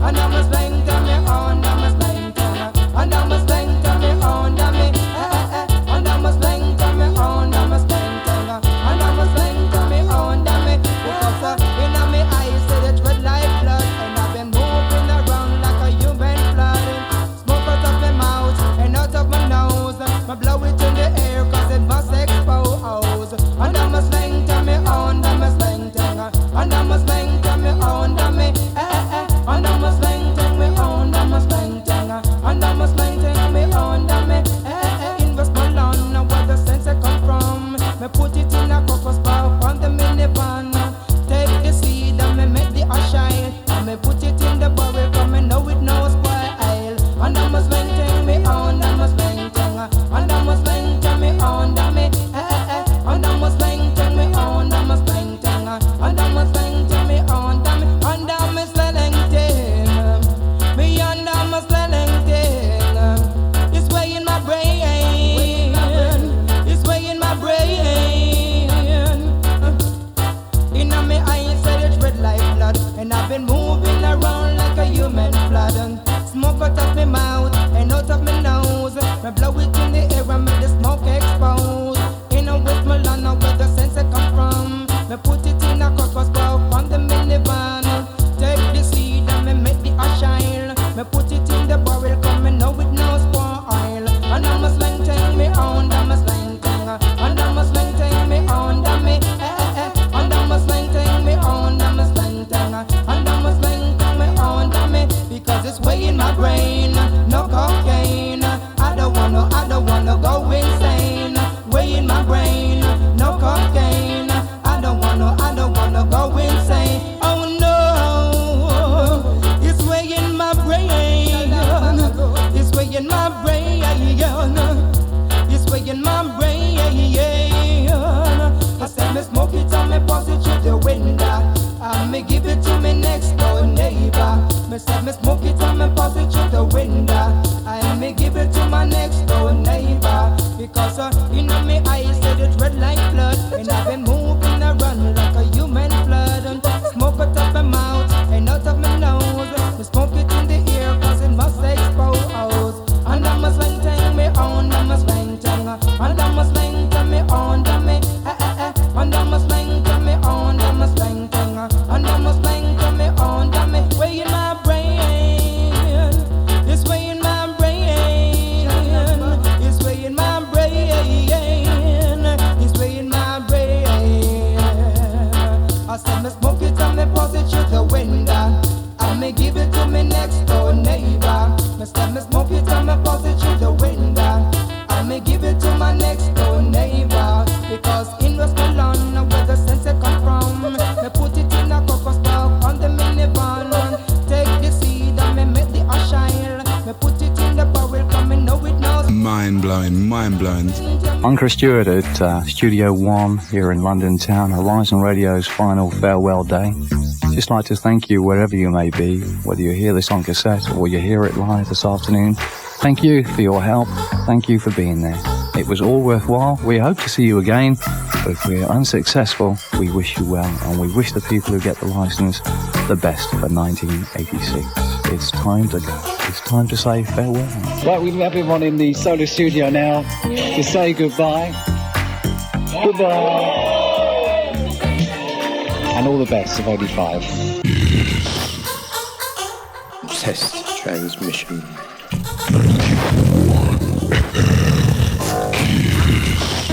And I'm a slang to me on, I'm a slang to me, and I'm a slang to me on, and I'm a slang to me on, I'm a slang to me, and I'm a slang to me on, because in my eyes say the red like blood, and I've been moving around like a human blood. Smoke out of my mouth and out of my nose, I blow it in the air cause it must expose. And I'm a slang to me on, I'm a slang to me, and I'm a slang to me on, and I'm a slang thing me on, I'm a slang thing, and I'm a slang thing me on, in Westmoreland, where the sense I come from, me put it in a crocus bar from the minivan, take the seed and me make the ash shine, and me put it in the barrel, cause me know it no spoil, and I'm a slang thing me on, I'm a slang thing, and I'm a slang thing me on, and I'm a slang thing me on, I'm a slang thing, and I'm a slang thing me on, and I'm a slang thing. Me and I'm a slang thing. It's way in my brain. It's way in my brain. In my eyes, said it's red like blood, and I've been moving around like a human blood. Smoke out of my mouth and out of my nose. Me blow it in the air and make the smoke expose. In a Westmoreland, where the sense I come from, me put it in a crocus bar from the minivan. Take the seed and me make the ash shine. Me put it in the barrel, cause me know it no spoil. And I'm a slang thing me on, I'm a slang thing, and I'm a slang thing me on, and I'm a slang thing me on, I'm a slang thing, and I'm a slang thing me on, because it's way in my brain, no cocaine. I don't wanna go insane. Way in my brain, no cocaine. I don't wanna go insane. Oh no, it's way in my brain. It's way in my brain. It's way in my brain. I said me smoke it and me pass it through the window, and me give it to me next door neighbor. Me said me smoke it and me pass it through the window, and me give it to my next door neighbor. Because in my eyes said it's red like blood, and I've been moving around like a human blood. Smoke out of my mouth and out of my nose. Me smoke it in the air cause it must expose. And I'm a slang thing me on, I'm a slang thing, and I'm a slang thing me on, and I'm a slang thing me on, I'm a slang thing, and I'm a slang thing me on, way in my brain. It's way in my brain. It's way in my brain. It's way in my brain. I said me smoke it and me pass it through the window, and me give it to me next door neighbor. Me said me smoke it mind-blowing. I'm Chris Stewart at Studio One here in London town, Horizon Radio's final farewell day. Just like to thank you wherever you may be, whether you hear this on cassette or you hear it live this afternoon. Thank you for your help. Thank you for being there. It was all worthwhile. We hope to see you again, but if we're unsuccessful, we wish you well, and we wish the people who get the license the best for 1986. It's time to go. It's time to say farewell. Right, we have everyone in the solo studio now to say goodbye. Goodbye. And all the best of 85. Test transmission.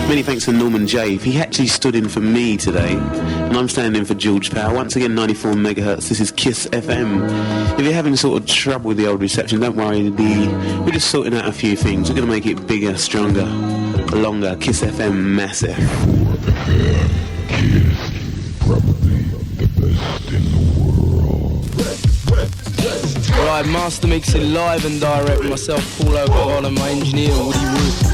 Many thanks to Norman Jave. He actually stood in for me today, and I'm standing in for George Power. Once again, 94 megahertz. This is Kiss-FM. If you're having sort of trouble with the old reception, don't worry. We're just sorting out a few things. We're going to make it bigger, stronger, longer. Kiss-FM massive. Right, master mixing live and direct. Myself, Paul O'Connor, and my engineer, Woody Wood.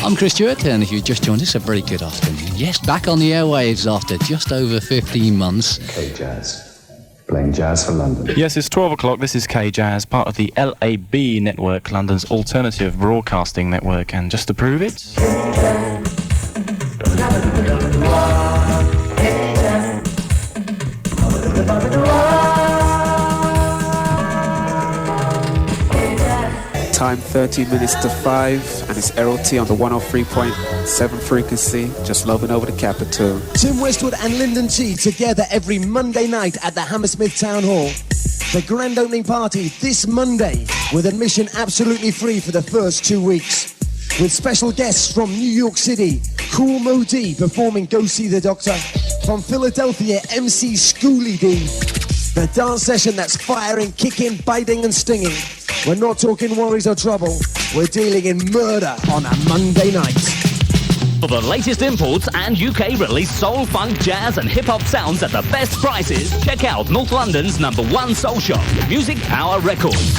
I'm Chris Stewart, and if you just joined us, a very good afternoon. Yes, back on the airwaves after just over 15 months. K-Jazz. playing jazz for London. Yes, it's 12 o'clock. This is K-Jazz, part of the LAB network, London's alternative broadcasting network. And just to prove it... Time 13 minutes to 5, and it's Errol T on the 103.7 frequency, just loving over the capital. Tim Westwood and Lyndon T together every Monday night at the Hammersmith Town Hall. The grand opening party this Monday, with admission absolutely free for the first 2 weeks. With special guests from New York City, Cool Mo D performing Go See the Doctor. From Philadelphia, MC Schoolie D. The dance session that's firing, kicking, biting and stinging. We're not talking worries or trouble. We're dealing in murder on a Monday night. For the latest imports and UK released soul, funk, jazz and hip-hop sounds at the best prices, check out North London's #1 soul shop, Music Power Records.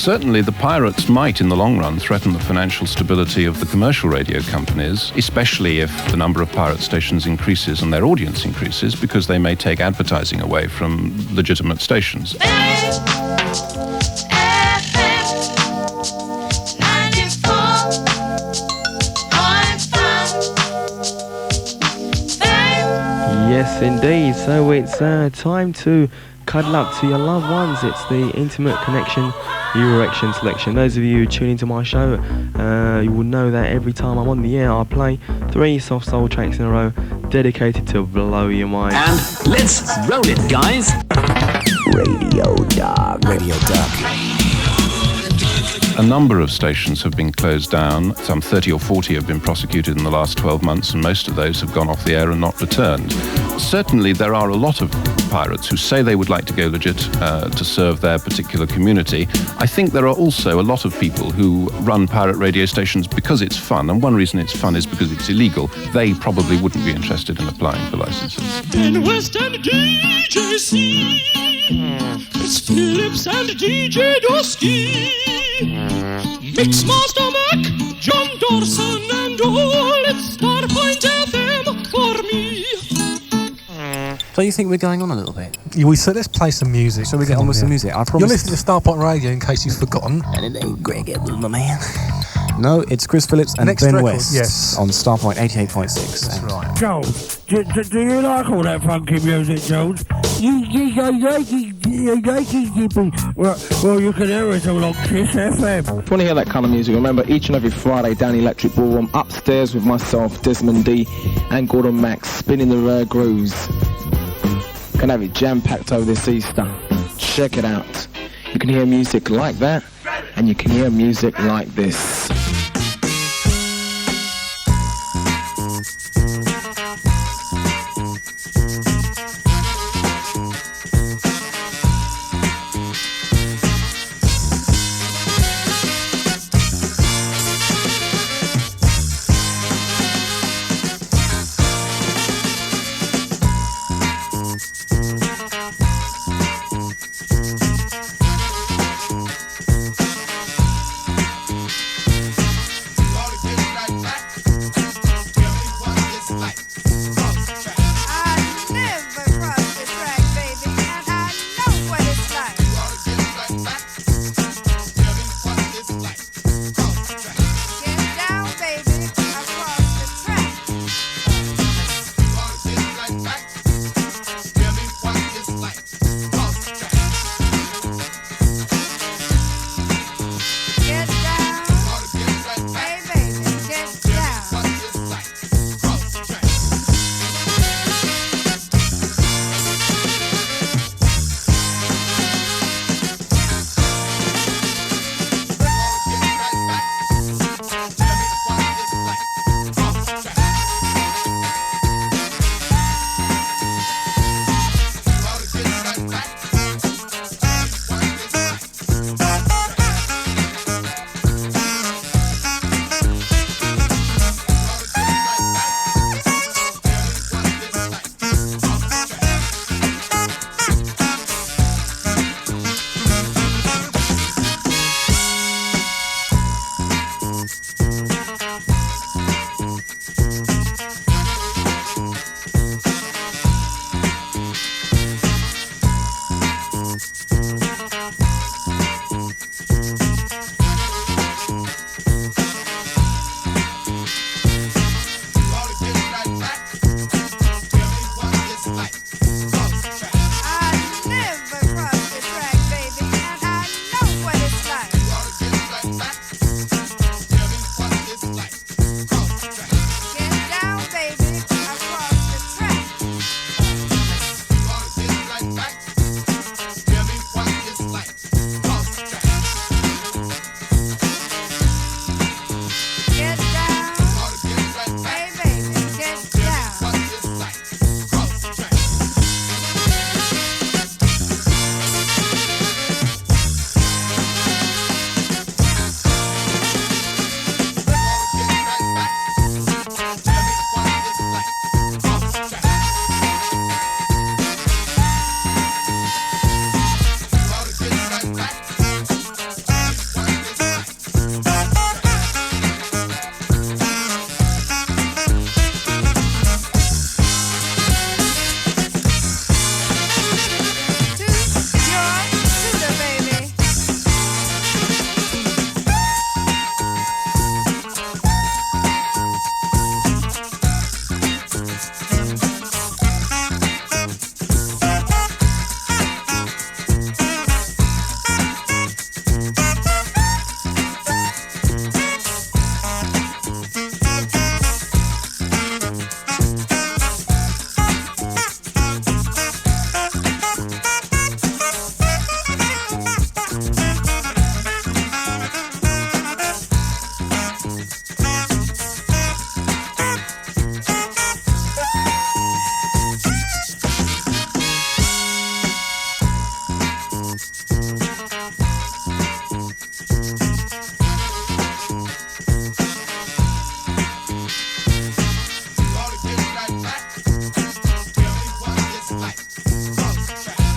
Certainly the pirates might, in the long run, threaten the financial stability of the commercial radio companies, especially if the number of pirate stations increases and their audience increases, because they may take advertising away from legitimate stations. Yes, indeed. So it's time to cuddle up to your loved ones. It's the intimate connection, erection selection. Those of you who tune into my show, you will know that every time I'm on the air, I play 3 soft soul tracks in a row dedicated to blow your mind. And let's roll it, guys. Radio Dog. Radio Dog. A number of stations have been closed down. Some 30 or 40 have been prosecuted in the last 12 months, and most of those have gone off the air and not returned. Certainly there are a lot of pirates who say they would like to go legit to serve their particular community. I think there are also a lot of people who run pirate radio stations because it's fun, and one reason it's fun is because it's illegal. They probably wouldn't be interested in applying for licenses. In West End DJC, it's Phillips and DJ Dosky, Mixmaster Mac, John Dawson and all, it's Starpoint FM for me. So you think we're going on a little bit? Yeah, we said let's play some music. Shall we get on with some music? I promise. You're listening to Starpoint Radio in case you've forgotten. And it ain't Greg Edwards, my man. No, it's Chris Phillips and Next Ben record, West yes. on Starpoint 88.6. That's right. Jones, do you like all that funky music, Jones? Yes, I like it. Well, you can hear it all on Kiss-FM. If you want to hear that kind of music, remember each and every Friday down the Electric Ballroom, upstairs with myself, Desmond D and Gordon Max, spinning the rare grooves. Can have it jam-packed over this Easter. Check it out. You can hear music like that, and you can hear music like this.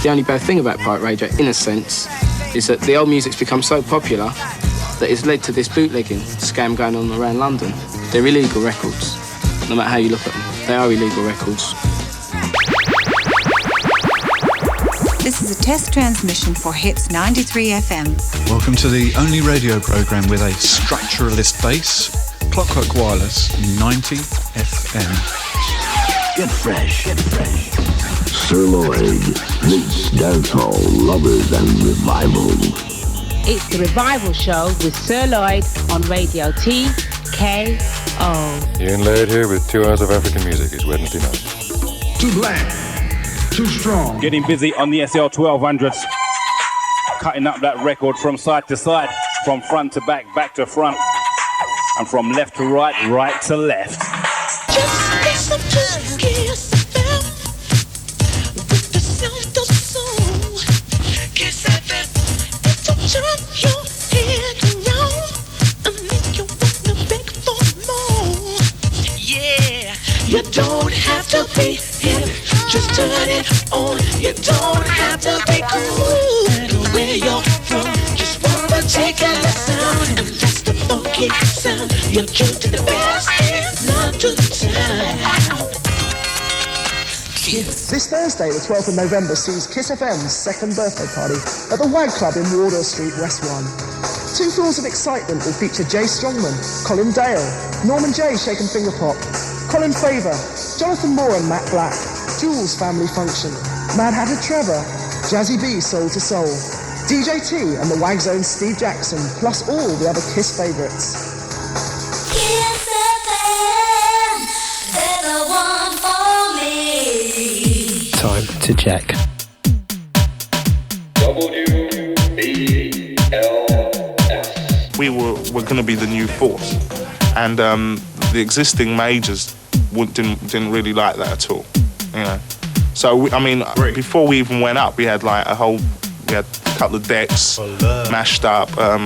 The only bad thing about pirate radio, in a sense, is that the old music's become so popular that it's led to this bootlegging scam going on around London. They're illegal records, no matter how you look at them. They are illegal records. This is a test transmission for Hits 93 FM. Welcome to the only radio programme with a structuralist bass, Clockwork Wireless 90 FM. Get fresh, get fresh. Sir Lloyd meets dancehall lovers and revival. It's the Revival Show with Sir Lloyd on Radio TKO. Ian Laird here with 2 hours of African music. It's Wednesday night. Too black, too strong. Getting busy on the SL 1200s. Cutting up that record from side to side, from front to back, back to front, and from left to right, right to left. Just listen to Kiss-FM with the sound of soul. Kiss-FM, it'll turn your head around and make you wanna beg for more. Yeah, you don't have to be hip, just turn it on. You don't have to be cool, no matter where you're from. Just wanna take a listen, and that's the funky sound. You're tuned to the best, not to the time. This Thursday, the 12th of November, sees Kiss-FM's second birthday party at the Wag Club in Wardour Street, West 1. 2 floors of excitement will feature Jay Strongman, Colin Dale, Norman J. Shaken Finger Pop, Colin Favour, Jonathan Moore and Matt Black, Jules Family Function, Mad Hatter Trevor, Jazzy B Soul to Soul, DJ T and the Wag Zone Steve Jackson, plus all the other Kiss favourites. Kiss-FM, they're the one for me. Time to check. We were going to be the new force, and the existing majors didn't really like that at all, you know. So before we even went up, we had a couple of decks mashed up, a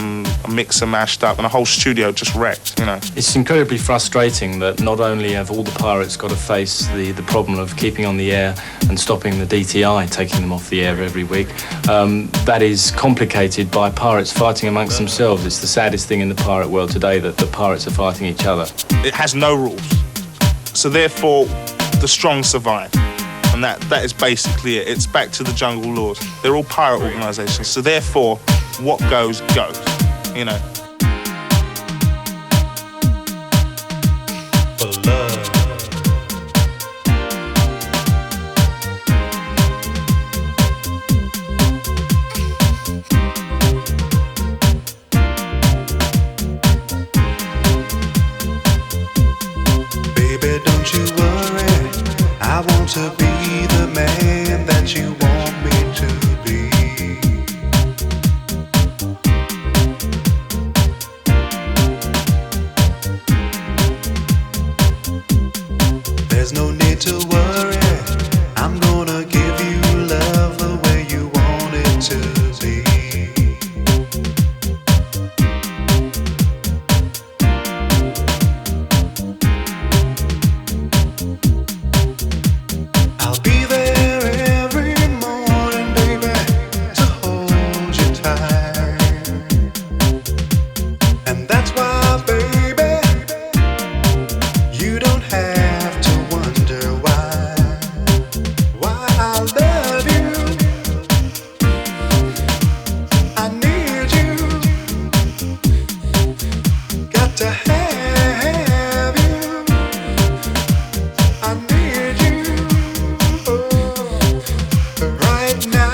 mixer mashed up, and a whole studio just wrecked, you know. It's incredibly frustrating that not only have all the pirates got to face the problem of keeping on the air and stopping the DTI taking them off the air every week, that is complicated by pirates fighting amongst themselves. It's the saddest thing in the pirate world today that the pirates are fighting each other. It has no rules, so therefore the strong survive. And that is basically it. It's back to the jungle laws. They're all pirate organisations, so therefore, what goes, goes. You know. For love. Baby, don't you worry. I want to be the man that you want me to be. There's no need to worry. I'm gonna give you love the way you want it to be. I'll be there every morning, baby, to hold you tight. And that's why, baby, you don't have to wonder why I love you. I need you. Got to have you. I need you. Right now.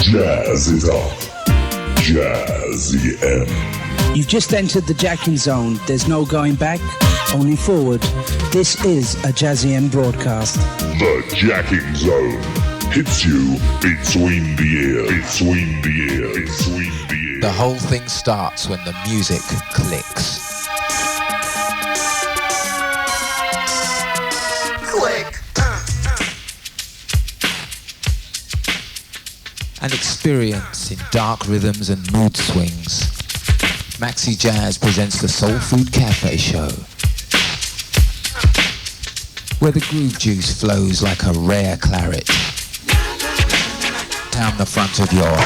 Jazz is up. Jazzy M. You've just entered the jacking zone. There's no going back, only forward. This is a Jazzy M broadcast. The jacking zone hits you between the ears. Between the ears. Between the ears. The whole thing starts when the music clicks. Click. An experience in dark rhythms and mood swings. Maxi Jazz presents the Soul Food Cafe Show, where the groove juice flows like a rare claret down the front of your...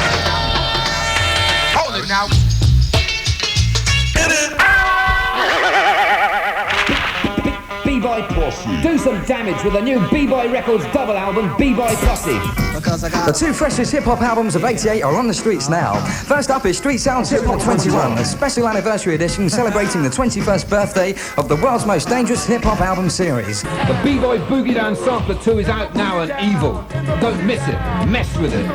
Hold it now! B-Boy Posse. Do some damage with the new B-Boy Records double album, B-Boy Posse. The two freshest hip-hop albums of '88 are on the streets now. First up is Street Sounds Hip Hop 21, a special anniversary edition celebrating the 21st birthday of the world's most dangerous hip-hop album series. The B-Boy Boogie Down Sampler 2 is out now and evil. Don't miss it. Mess with it.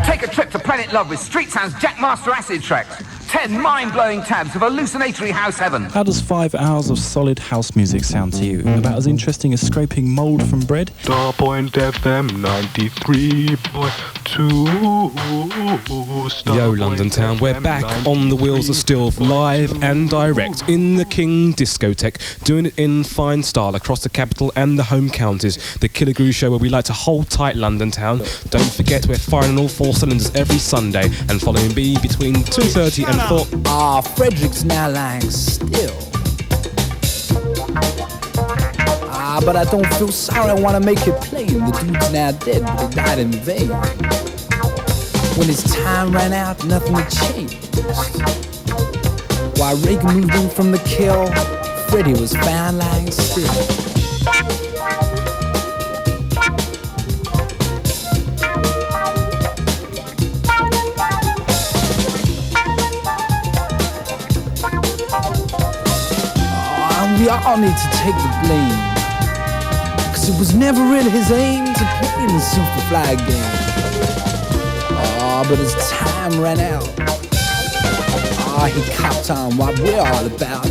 Take a trip to Planet Love with Street Sounds Jackmaster Acid tracks. 10 mind-blowing tabs of hallucinatory house heaven. How does 5 hours of solid house music sound to you? About as interesting as scraping mould from bread? Starpoint FM 93.2. Yo, London Town, we're back on the wheels of steel, live and direct in the King Discotheque, doing it in fine style across the capital and the home counties. The Killer Groove Show, where we like to hold tight London Town. Don't forget, we're firing all 4 cylinders every Sunday and following B between 2:30 and 4. Frederick's now lying still. But I don't feel sorry, I wanna make it plain. The dude's now dead, but he died in vain. When his time ran out, nothing had changed. While Reagan moved in from the kill, Freddie was found lying still. We all need to take the blame, 'cause it was never really his aim to play in the Superfly game. But his time ran out. He copped on what we're all about.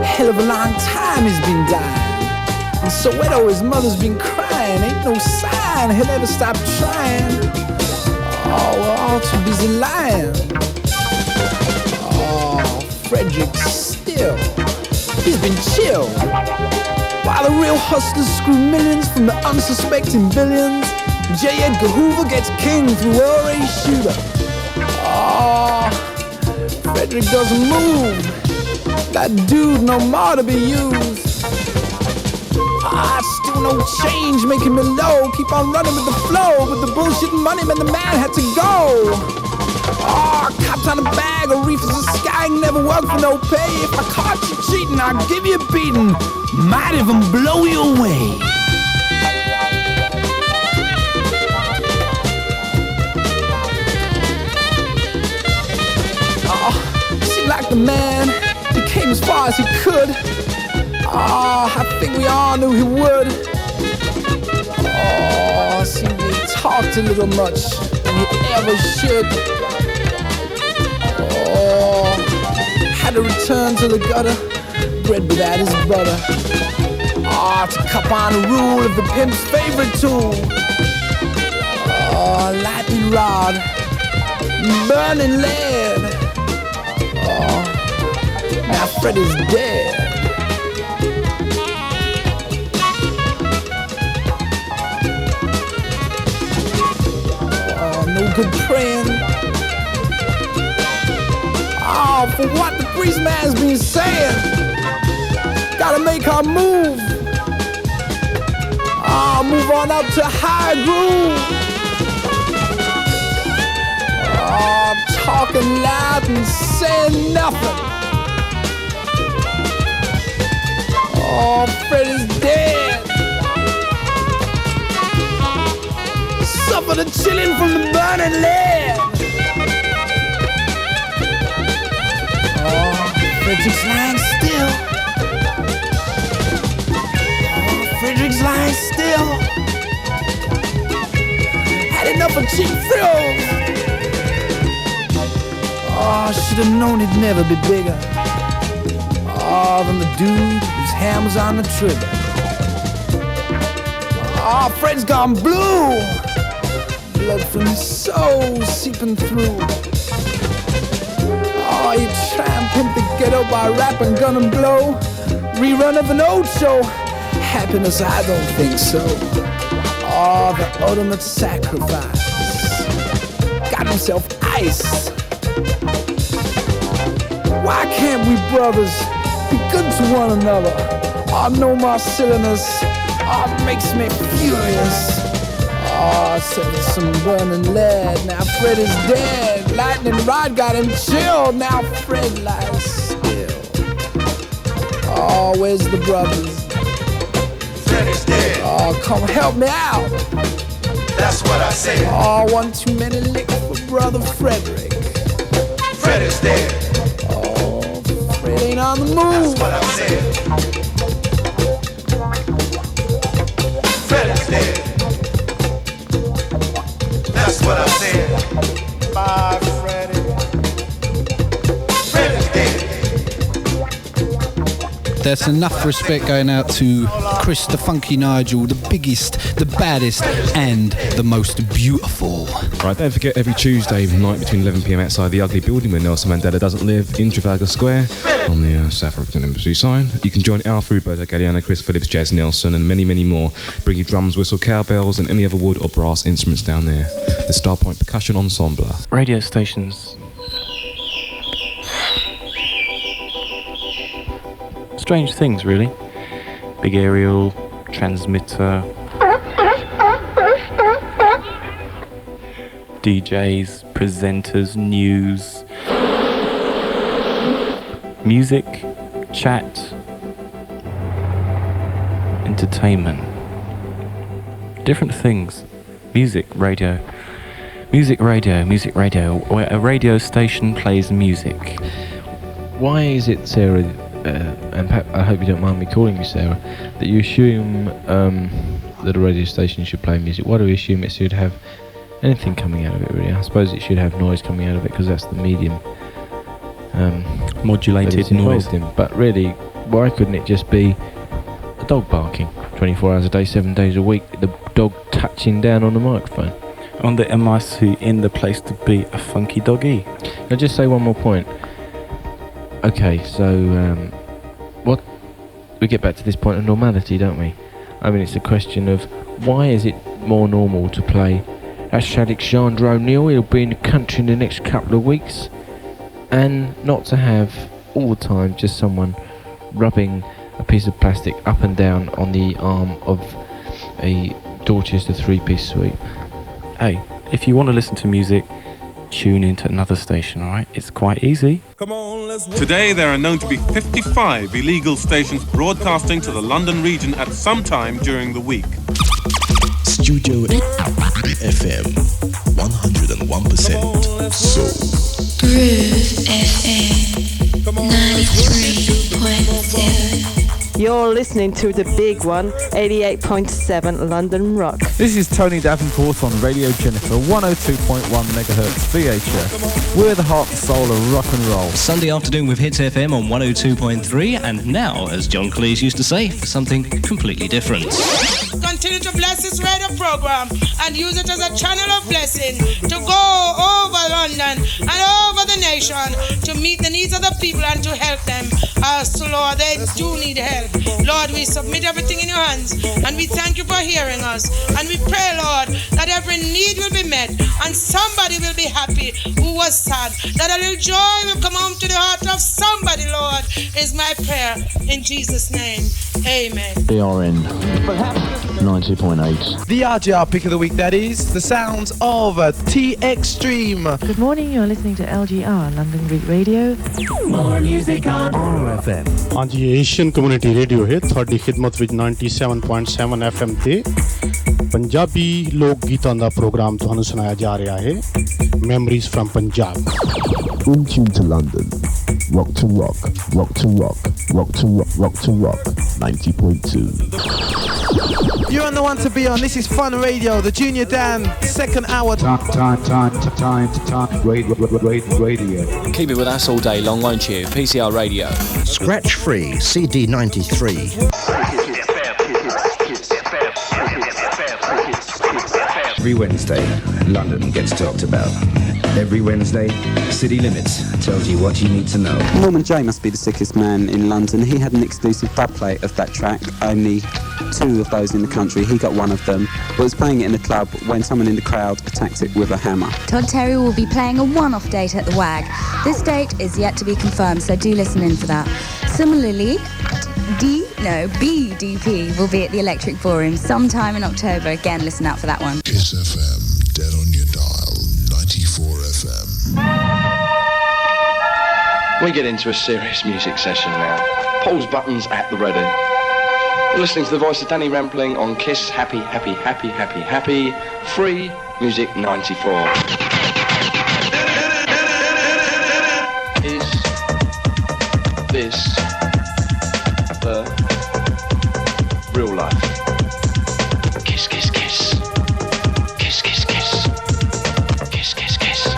Hell of a long time he's been dying. In Soweto his mother's been crying. Ain't no sign he'll ever stop trying. We're all too busy lying. Frederick's he's been chilled, while the real hustlers screw millions from the unsuspecting billions. J. Edgar Hoover gets king through R.A. Shooter. Frederick doesn't move. That dude no more to be used. Still no change, making me low. Keep on running with the flow, but the bullshit money man, the man had to go. Cops on a bag of reefers of sky never work for no pay. If I caught you cheating, I'll give you a beating. Might even blow you away. Seemed like the man, he came as far as he could. I think we all knew he would. Seemed he talked a little much than he ever should. Had to return to the gutter, bread without his butter. To cup on the rule of the pimp's favorite tool. Lightning rod, burning lead. Now Freddy's dead. No good praying. For what the priest man's been saying. Gotta make our move. Move on up to high groove. talking loud and saying nothing. Oh, Fred is dead. Suffered a chilling from the burning lead. Oh, Frederick's lying still. Oh, Frederick's lying still. Had enough of cheap thrills. Oh, should have known he'd never be bigger. Oh, than the dude whose hand was on the trigger. Oh, Fred's gone blue. Blood from his soul seeping through. Oh, you try and pimp the ghetto by rapping gun and blow. Rerun of an old show. Happiness, I don't think so. Oh, the ultimate sacrifice. Got himself ice. Why can't we brothers be good to one another? Oh, no more silliness. Oh, it makes me furious. Oh, said it's some burning lead. Now Fred is dead. Lightning rod got him chilled. Now Fred lies still. Oh, where's the brothers? Fred is dead. Oh, come help me out. That's what I said. Oh, one too many licks for brother Frederick. Fred is dead. Fred ain't on the move. That's what I said. Fred is dead. That's what I said. Bye, Freddy. Fred is dead. There's enough respect going out to Chris the Funky Nigel, the biggest, the baddest, and the most beautiful. Right, don't forget every Tuesday night between 11 p.m. outside the ugly building where Nelson Mandela doesn't live in Trafalgar Square on the South African Embassy sign. You can join Alpha, Roberto Galliano, Chris Phillips, Jazz Nelson, and many, many more. Bring your drums, whistle, cowbells, and any other wood or brass instruments down there. The Starpoint Percussion Ensemble. Radio stations. Strange things, really. Big aerial, transmitter, DJs, presenters, news, music, chat, entertainment. Different things. Music, radio. Music, radio, music, radio. Where a radio station plays music. Why is it, Sarah, and I hope you don't mind me calling you Sarah, that you assume that a radio station should play music? Why do we assume it should have anything coming out of it, really? I suppose it should have noise coming out of it because that's the medium. Modulated noise. But really, why couldn't it just be a dog barking 24 hours a day, 7 days a week, the dog touching down on the microphone? On the MIC, in the place to be, a funky doggy. I'll just say one more point. Okay, so what we get back to this point of normality, don't we? I mean, it's a question of why is it more normal to play that's Alexander O'Neill, he'll be in the country in the next couple of weeks, and not to have all the time just someone rubbing a piece of plastic up and down on the arm of a Dorchester three-piece suite. Hey, if you want to listen to music, tune into another station, alright? It's quite easy. Come on, let's work. Today there are known to be 55 illegal stations broadcasting to the London region at some time during the week. Studio FM 101% Soul. Groove FM 93.7. You're listening to the big one, 88.7 London Rock. This is Tony Davenport on Radio Jennifer, 102.1 megahertz VHF. We're the heart and soul of rock and roll. Sunday afternoon with Hits FM on 102.3, and now, as John Cleese used to say, for something completely different. Continue to bless this radio program and use it as a channel of blessing to go over London and over the nation to meet the needs of the people and to help them. So Lord, they do need help. Lord, we submit everything in your hands and we thank you for hearing us. And we pray, Lord, that every need will be met and somebody will be happy who was sad. That a little joy will come home to the heart of somebody, Lord, is my prayer in Jesus' name. Amen. BRN 90.8. The RGR pick of the week, that is. The sounds of T-Extreme. Good morning, you're listening to LGR, London Greek Radio. More music on RFM. हाँ जी Asian community radio है थोड़ी खिदमत विच 97.7 FM ते पंजाबी लोक गीतां दा programme तुहानू सुनाया जा रहा है Memories from Punjab. In tune to London. Rock to rock, rock to rock, rock to rock, rock to rock. 90.2. You're on the one to be on. This is Fun Radio, the Junior Dan, second hour. Time. Radio. Keep it with us all day long, won't you? PCR Radio. Scratch free, CD93. Every Wednesday, London gets talked about. Every Wednesday, City Limits tells you what you need to know. Norman J must be the sickest man in London. He had an exclusive dubplate of that track, only 2 of those in the country. He got one of them, but was playing it in a club when someone in the crowd attacked it with a hammer. Todd Terry will be playing a one-off date at the WAG. This date is yet to be confirmed, so do listen in for that. Similarly, BDP will be at the Electric Ballroom sometime in October. Again, listen out for that one. Kiss-FM, dead on your dial, 94 FM. We get into a serious music session now. Paul's buttons at the ready. You're listening to the voice of Danny Rampling on Kiss Happy, Happy, Happy, Happy, Happy, Free Music 94. Is this the real life? Kiss, kiss, kiss. Kiss, kiss, kiss. Kiss, kiss, kiss.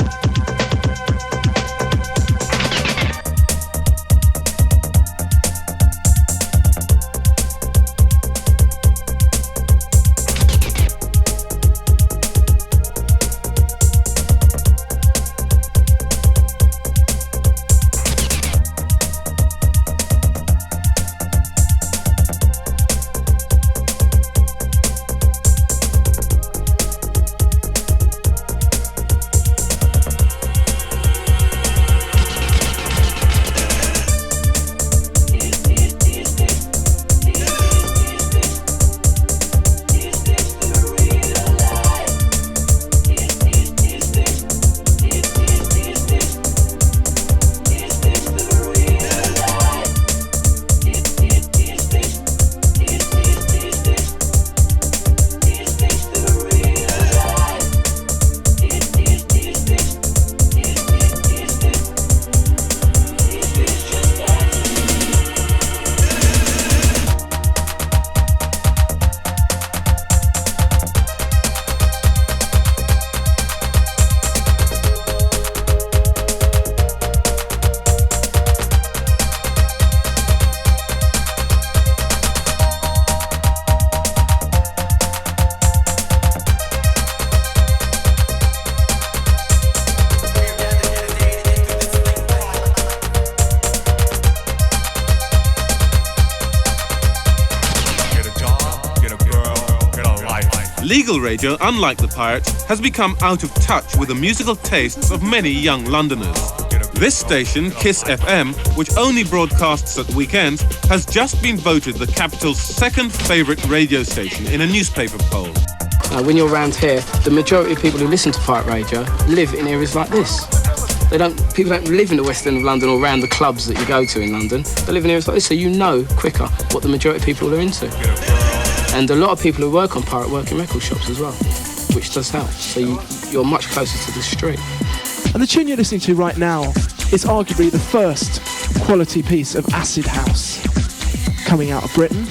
Legal radio, unlike the Pirates, has become out of touch with the musical tastes of many young Londoners. This station, Kiss-FM, which only broadcasts at weekends, has just been voted the capital's second favourite radio station in a newspaper poll. When you're around here, the majority of people who listen to pirate radio live in areas like this. People don't live in the West End of London or around the clubs that you go to in London. They live in areas like this, so you know quicker what the majority of people are into. And a lot of people who work on pirate work in record shops as well, which does help. So you're much closer to the street. And the tune you're listening to right now is arguably the first quality piece of acid house coming out of Britain.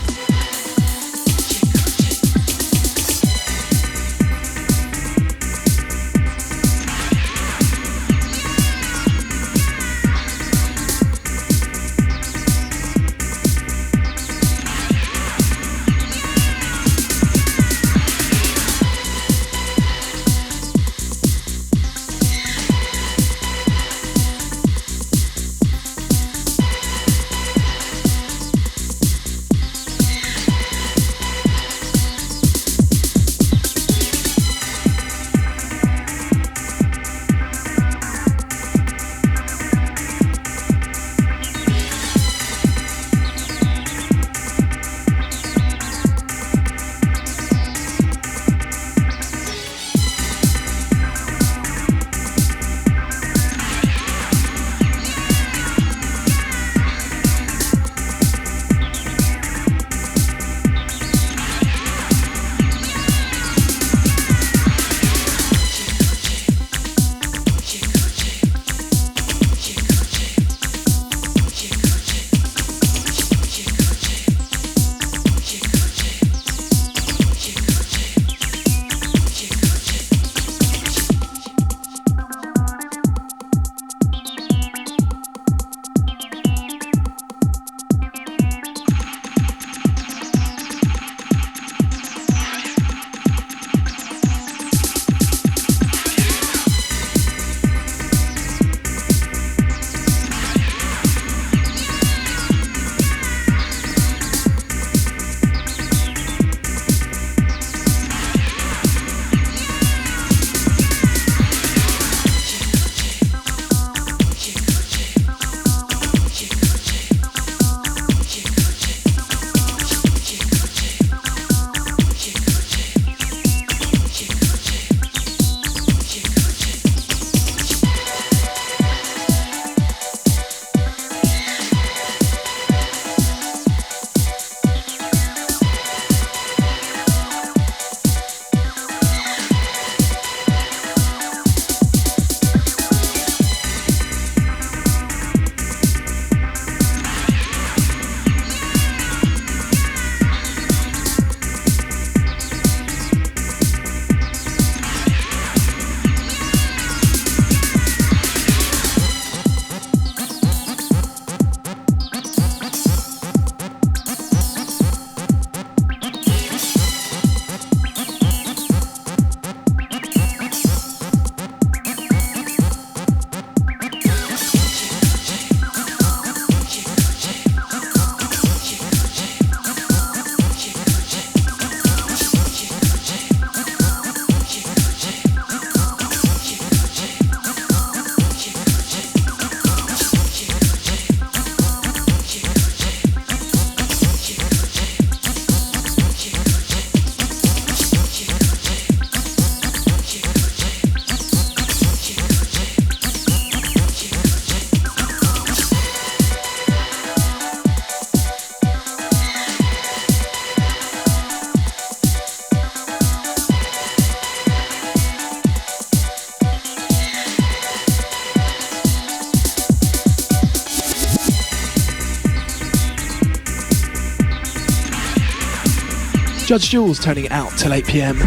Judge Jules turning it out till 8 PM.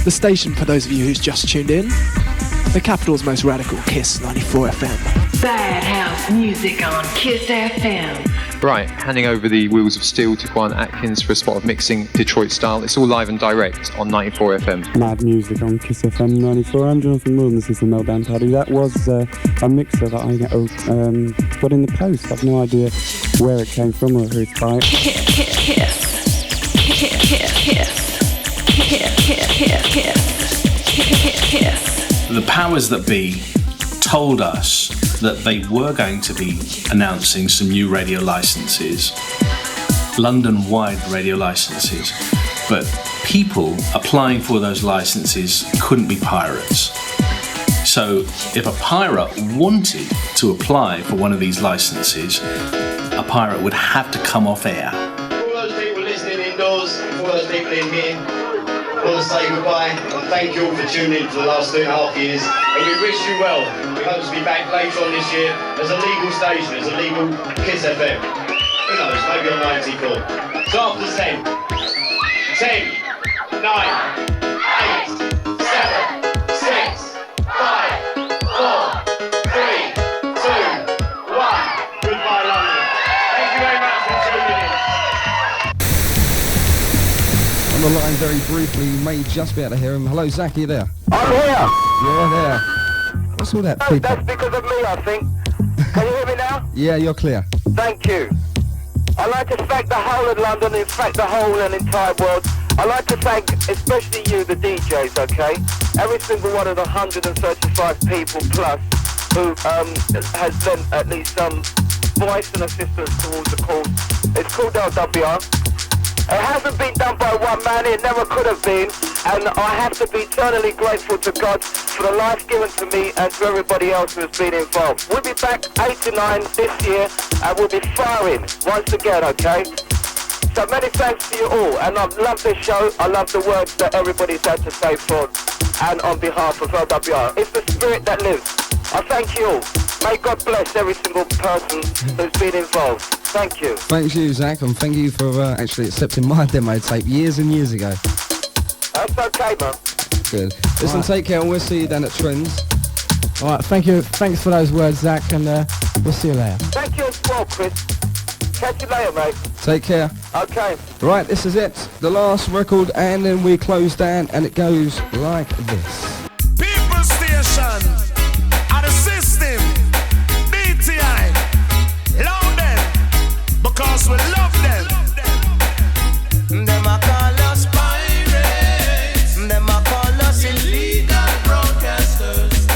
The station, for those of you who's just tuned in, the capital's most radical Kiss 94 FM. Bad house music on Kiss FM. Right, handing over the wheels of steel to Quan Atkins for a spot of mixing Detroit style. It's all live and direct on 94 FM. Mad music on Kiss FM 94. I'm Jonathan Moore, this is the Meltdown Party. That was a mixer that I got in the post. I've no idea where it came from or who it's by. The powers that be told us that they were going to be announcing some new radio licenses, London-wide radio licenses, but people applying for those licenses couldn't be pirates. So if a pirate wanted to apply for one of these licenses, a pirate would have to come off air. For all those people listening indoors, for all those people in here, I want to say goodbye and thank you all for tuning in for the last 2.5 years, and we wish you well. We hope to be back later on this year as a legal station, as a legal Kiss FM. Who knows, maybe on 94. So after 10, 9, 8, 7, 6, 5, 4, 3, 2, 1. Goodbye London. Thank you very much for tuning in. On the line very briefly, you may just be able to hear him. Hello, Zach, are you there? I'm here. You're there. What's all that feedback? That's because of me, I think. Can you hear me now? Yeah, you're clear. Thank you. I'd like to thank the whole of London, in fact the whole and entire world. I'd like to thank especially you, the DJs, okay? Every single one of the 135 people plus who has lent at least some voice and assistance towards the cause. It's called LWR. It hasn't been done by one man, it never could have been, and I have to be eternally grateful to God for the life given to me and to everybody else who has been involved. We'll be back 8 to 9 this year, and we'll be firing once again, okay? So many thanks to you all, and I love this show, I love the words that everybody's had to say for and on behalf of LWR. It's the spirit that lives. I thank you all. May God bless every single person who's been involved. Thank you. Thanks you, Zach, and thank you for actually accepting my demo tape years and years ago. That's okay, man. Good. Listen, take care, and we'll see you down at Trends. All right, thank you. Thanks for those words, Zach, and we'll see you later. Thank you as well, Chris. Catch you later, mate. Take care. Okay. Right, this is it. The last record, and then we close down, and it goes like this. People Station, and the system, DTI, love them, because we love them. Them a call us pirates, them a call us illegal broadcasters,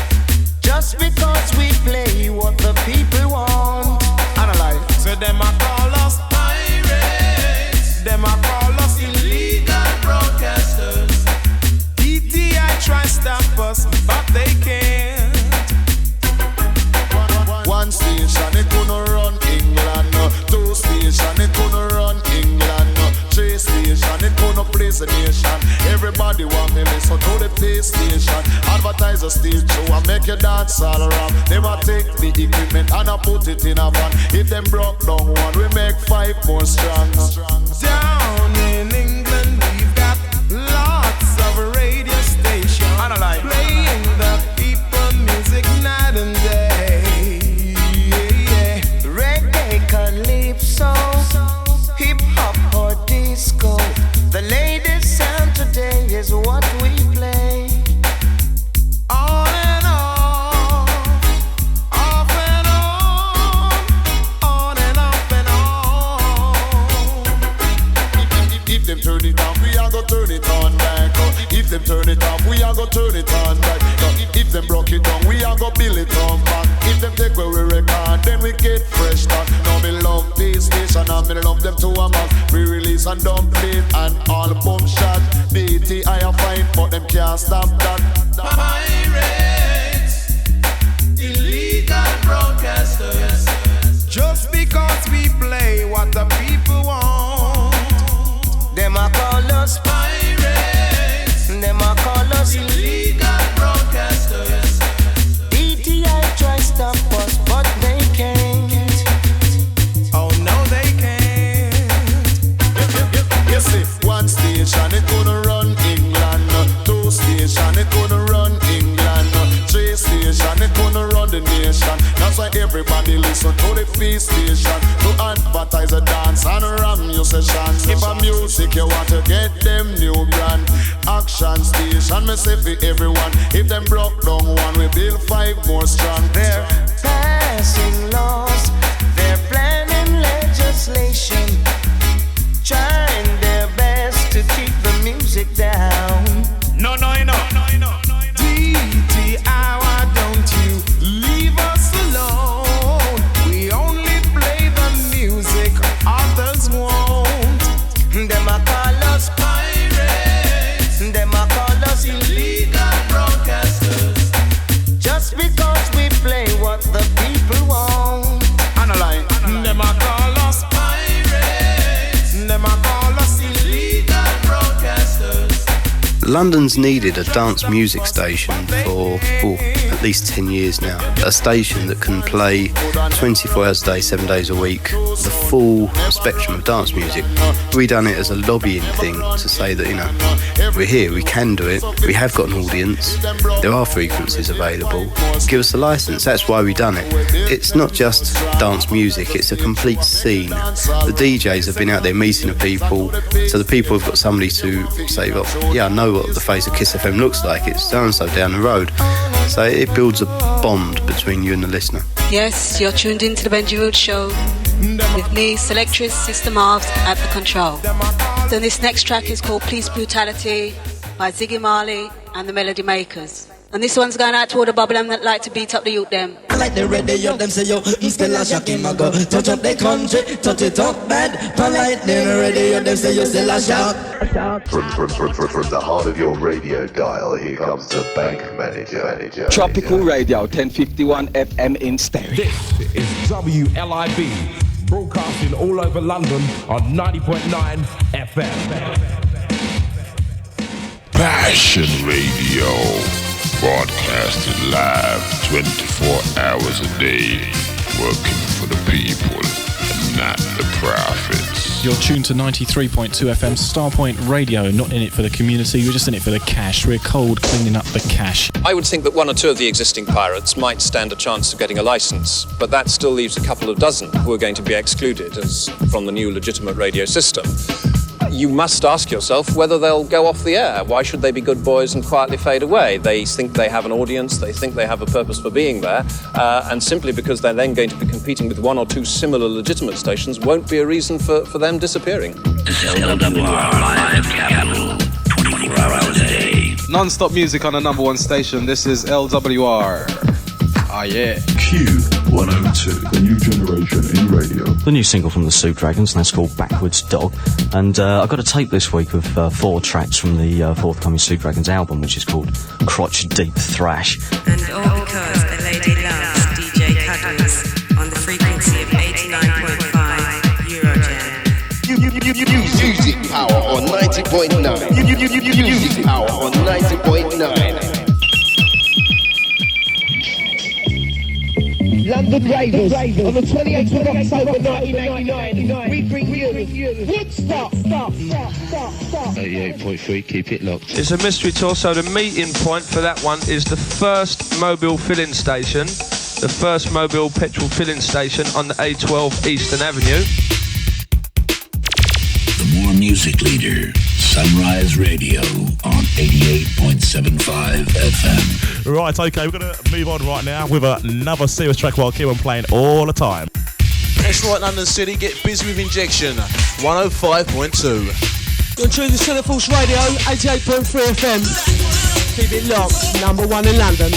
just because we play what the people want. Analyze. So them a call us pirates, them a call us illegal broadcasters. DTI try stop us, but they can't. One station it couldn't run England, two station it couldn't run England, three station it couldn't place the nation. Everybody want me listen to the PlayStation. Advertisers still show and make you dance all around. They will take the equipment and I put it in a van. If them broke down one, we make 5 more strong. Down in England we've got lots of radio stations playing the people music night and day. Reggae, calypso, hip hop or disco. The latest sound today is what we play. On and on, off and on and off and on. If them turn it off, we are gonna turn it on back. If them turn it off, we are gonna turn it on back. If them broke it down, we are gonna build it on back. If them take where we record, then we get fresh start. Now me love this station and me love them to a max. We release and don't play and all boom shot. DTI are fine, but them can't stop that. Pirates, illegal broadcasters, just because we play what the people want. Them a call us pirates, them a call us illegal broadcasters. DTI try stop us, but they can't. Oh no, they can't. You see, That's why everybody listen to the feast station to advertise a dance and ram your session. If a music you want to get them new brand, action station me say for everyone. If them broke down one, we build 5 more strong. They're passing laws, they're planning legislation, trying their best to keep the music down. No, you know. DTI, why don't you leave us alone? We only play the music others won't. Them a call us pirates, them a call us illegal broadcasters, just because we play what the people want. Analyze. Them a call us pirates, them a call us illegal broadcasters. London's needed a dance music station for at least 10 years now. A station that can play 24 hours a day, 7 days a week, the full spectrum of dance music. We done it as a lobbying thing to say that, you know, we're here, we can do it, we have got an audience, there are frequencies available, give us a license. That's why we done it. It's not just dance music, it's a complete scene. The DJs have been out there meeting the people, so the people have got somebody to say, well, yeah, I know what the face of Kiss-FM looks like, it's so-and-so down the road. So it builds a bond between you and the listener. Yes, you're tuned into the Benji Root Show with me, Selectress Sister Marv's at the control. So this next track is called Police Brutality by Ziggy Marley and the Melody Makers. And this one's going out to all the Babylon that like to beat up the youth them. I like the radio, them say yo, still a shock him a go. Touch up the country, touch it up bad. Polite, the radio, them say yo, still a shock. From the heart of your radio dial, here comes the bank manager. Tropical Radio, 1051 FM in stereo. This is WLIB, broadcasting all over London on 90.9 FM. Passion Radio, broadcasted live 24 hours a day, working for the people and not the profits. You're tuned to 93.2 FM Starpoint Radio. Not in it for the community, we're just in it for the cash. We're cold cleaning up the cash. I would think that 1 or 2 of the existing pirates might stand a chance of getting a license, but that still leaves a couple of dozen who are going to be excluded from the new legitimate radio system. You must ask yourself whether they'll go off the air. Why should they be good boys and quietly fade away? They think they have an audience, they think they have a purpose for being there, and simply because they're then going to be competing with 1 or 2 similar legitimate stations won't be a reason for them disappearing. This is LWR Live Capital, 24 hours a day. Non-stop music on the number 1 station. This is LWR. Ah, yeah. Q102, the new generation in radio. The new single from the Soup Dragons, and that's called Backwards Dog. And I got a tape this week of 4 tracks from the forthcoming Soup Dragons album, which is called Crotch Deep Thrash. And all because a lady loves DJ Cuddles on the frequency of 89.5 Eurojam. Music power on 90.9. Music power on 90.9. London Ravers on the 28th of October 1999. We bring you Woodstock. 88.3, keep it locked. It's a mystery tour, so the meeting point for that one is the first mobile filling station, the first mobile petrol filling station on the A12 Eastern Avenue. The more music leader, Sunrise Radio on 88.75 FM. Right, okay, we're going to move on right now with another serious track while I keep on playing all the time. That's right, London City, get busy with Injection, 105.2. You're tuned to Centreforce Radio, 88.3 FM. Keep it locked, number 1 in London.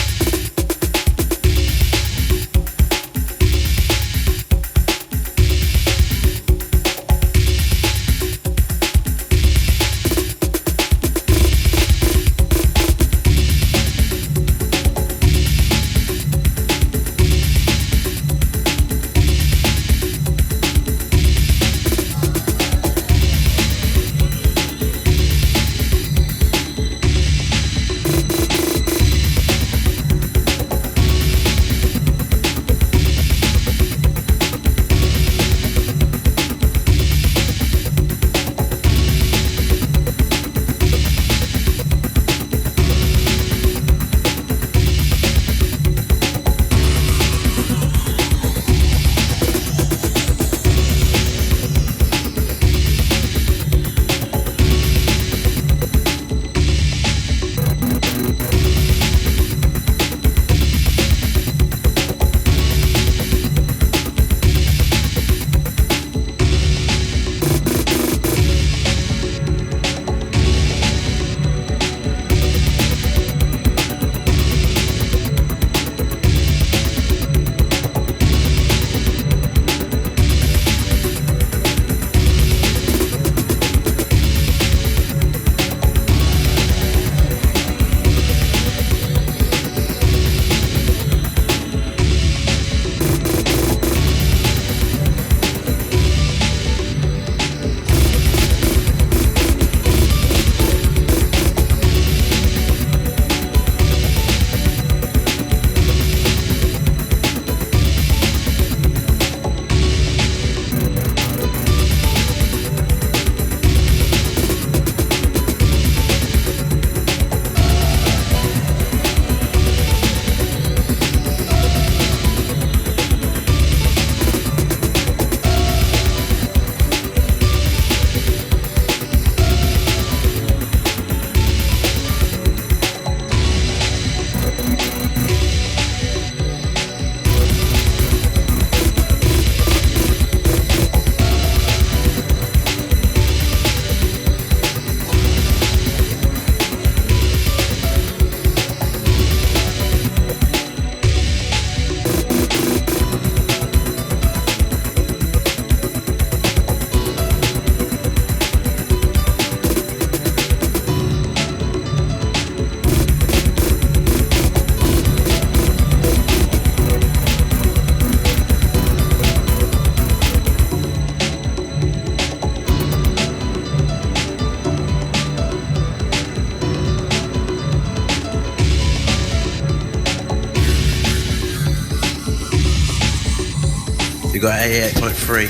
You got 88.3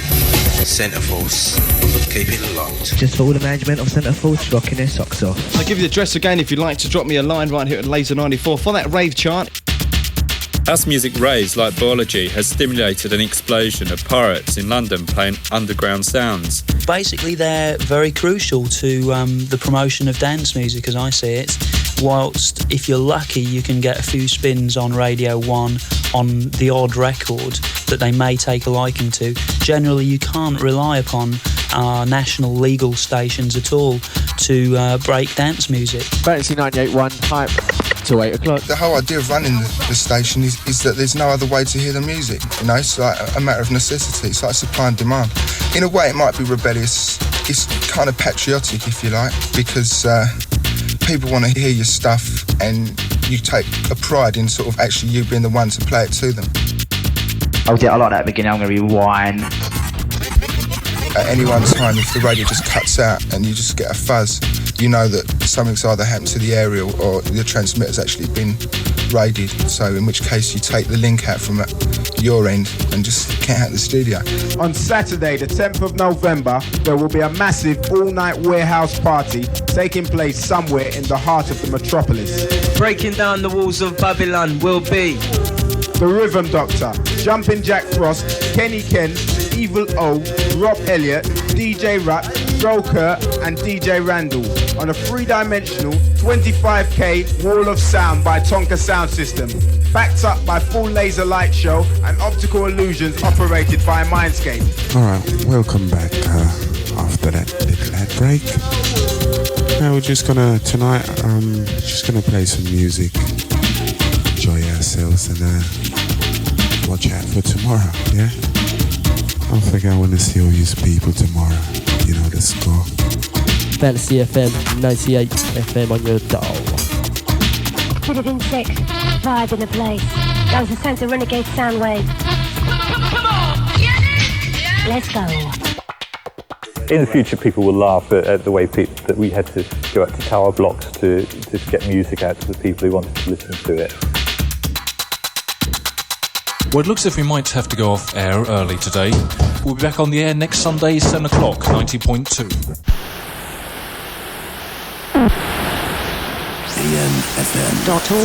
Centreforce. Keep it locked. Just for all the management of Centreforce, rocking their socks off. I'll give you the address again if you'd like to drop me a line right here at Laser 94 for that rave chart. House music raves like Biology has stimulated an explosion of pirates in London playing underground sounds. Basically, they're very crucial to the promotion of dance music, as I see it. Whilst, if you're lucky, you can get a few spins on Radio 1 on the odd record that they may take a liking to. Generally, you can't rely upon our national legal stations at all to break dance music. Fantasy 98.1 hype till 8 o'clock. The whole idea of running the station is that there's no other way to hear the music. You know, it's like a matter of necessity. It's like supply and demand. In a way, it might be rebellious. It's kind of patriotic, if you like, because people want to hear your stuff and you take a pride in sort of actually you being the one to play it to them. I like that at the beginning. I'm going to rewind. At any one time, if the radio just cuts out and you just get a fuzz, you know that something's either happened to the aerial or the transmitter's actually been raided. So in which case you take the link out from your end and just get out of the studio. On Saturday, the 10th of November, there will be a massive all-night warehouse party taking place somewhere in the heart of the metropolis. Breaking down the walls of Babylon will be The Rhythm Doctor, Jumpin' Jack Frost, Kenny Ken, Evil O, Rob Elliott, DJ Rutt, Stroker and DJ Randall on a 3-dimensional 25k wall of sound by Tonka Sound System, backed up by full laser light show and optical illusions operated by Mindscape. Alright, welcome back after that little ad break. Now we're just gonna, tonight, just gonna play some music, enjoy ourselves and watch out for tomorrow, yeah? Don't forget I want to see all these people tomorrow. You know the score. Fantasy-FM, 98 FM on your dial. Could have been sick. Vibe in the place. That was the Santa Renegade Soundwave. Come on! Let's go. In the future, people will laugh at the way that we had to go out to tower blocks to get music out to the people who wanted to listen to it. Well, it looks as if we might have to go off air early today. We'll be back on the air next Sunday, 7 o'clock, 90.2. EMFM.org.uk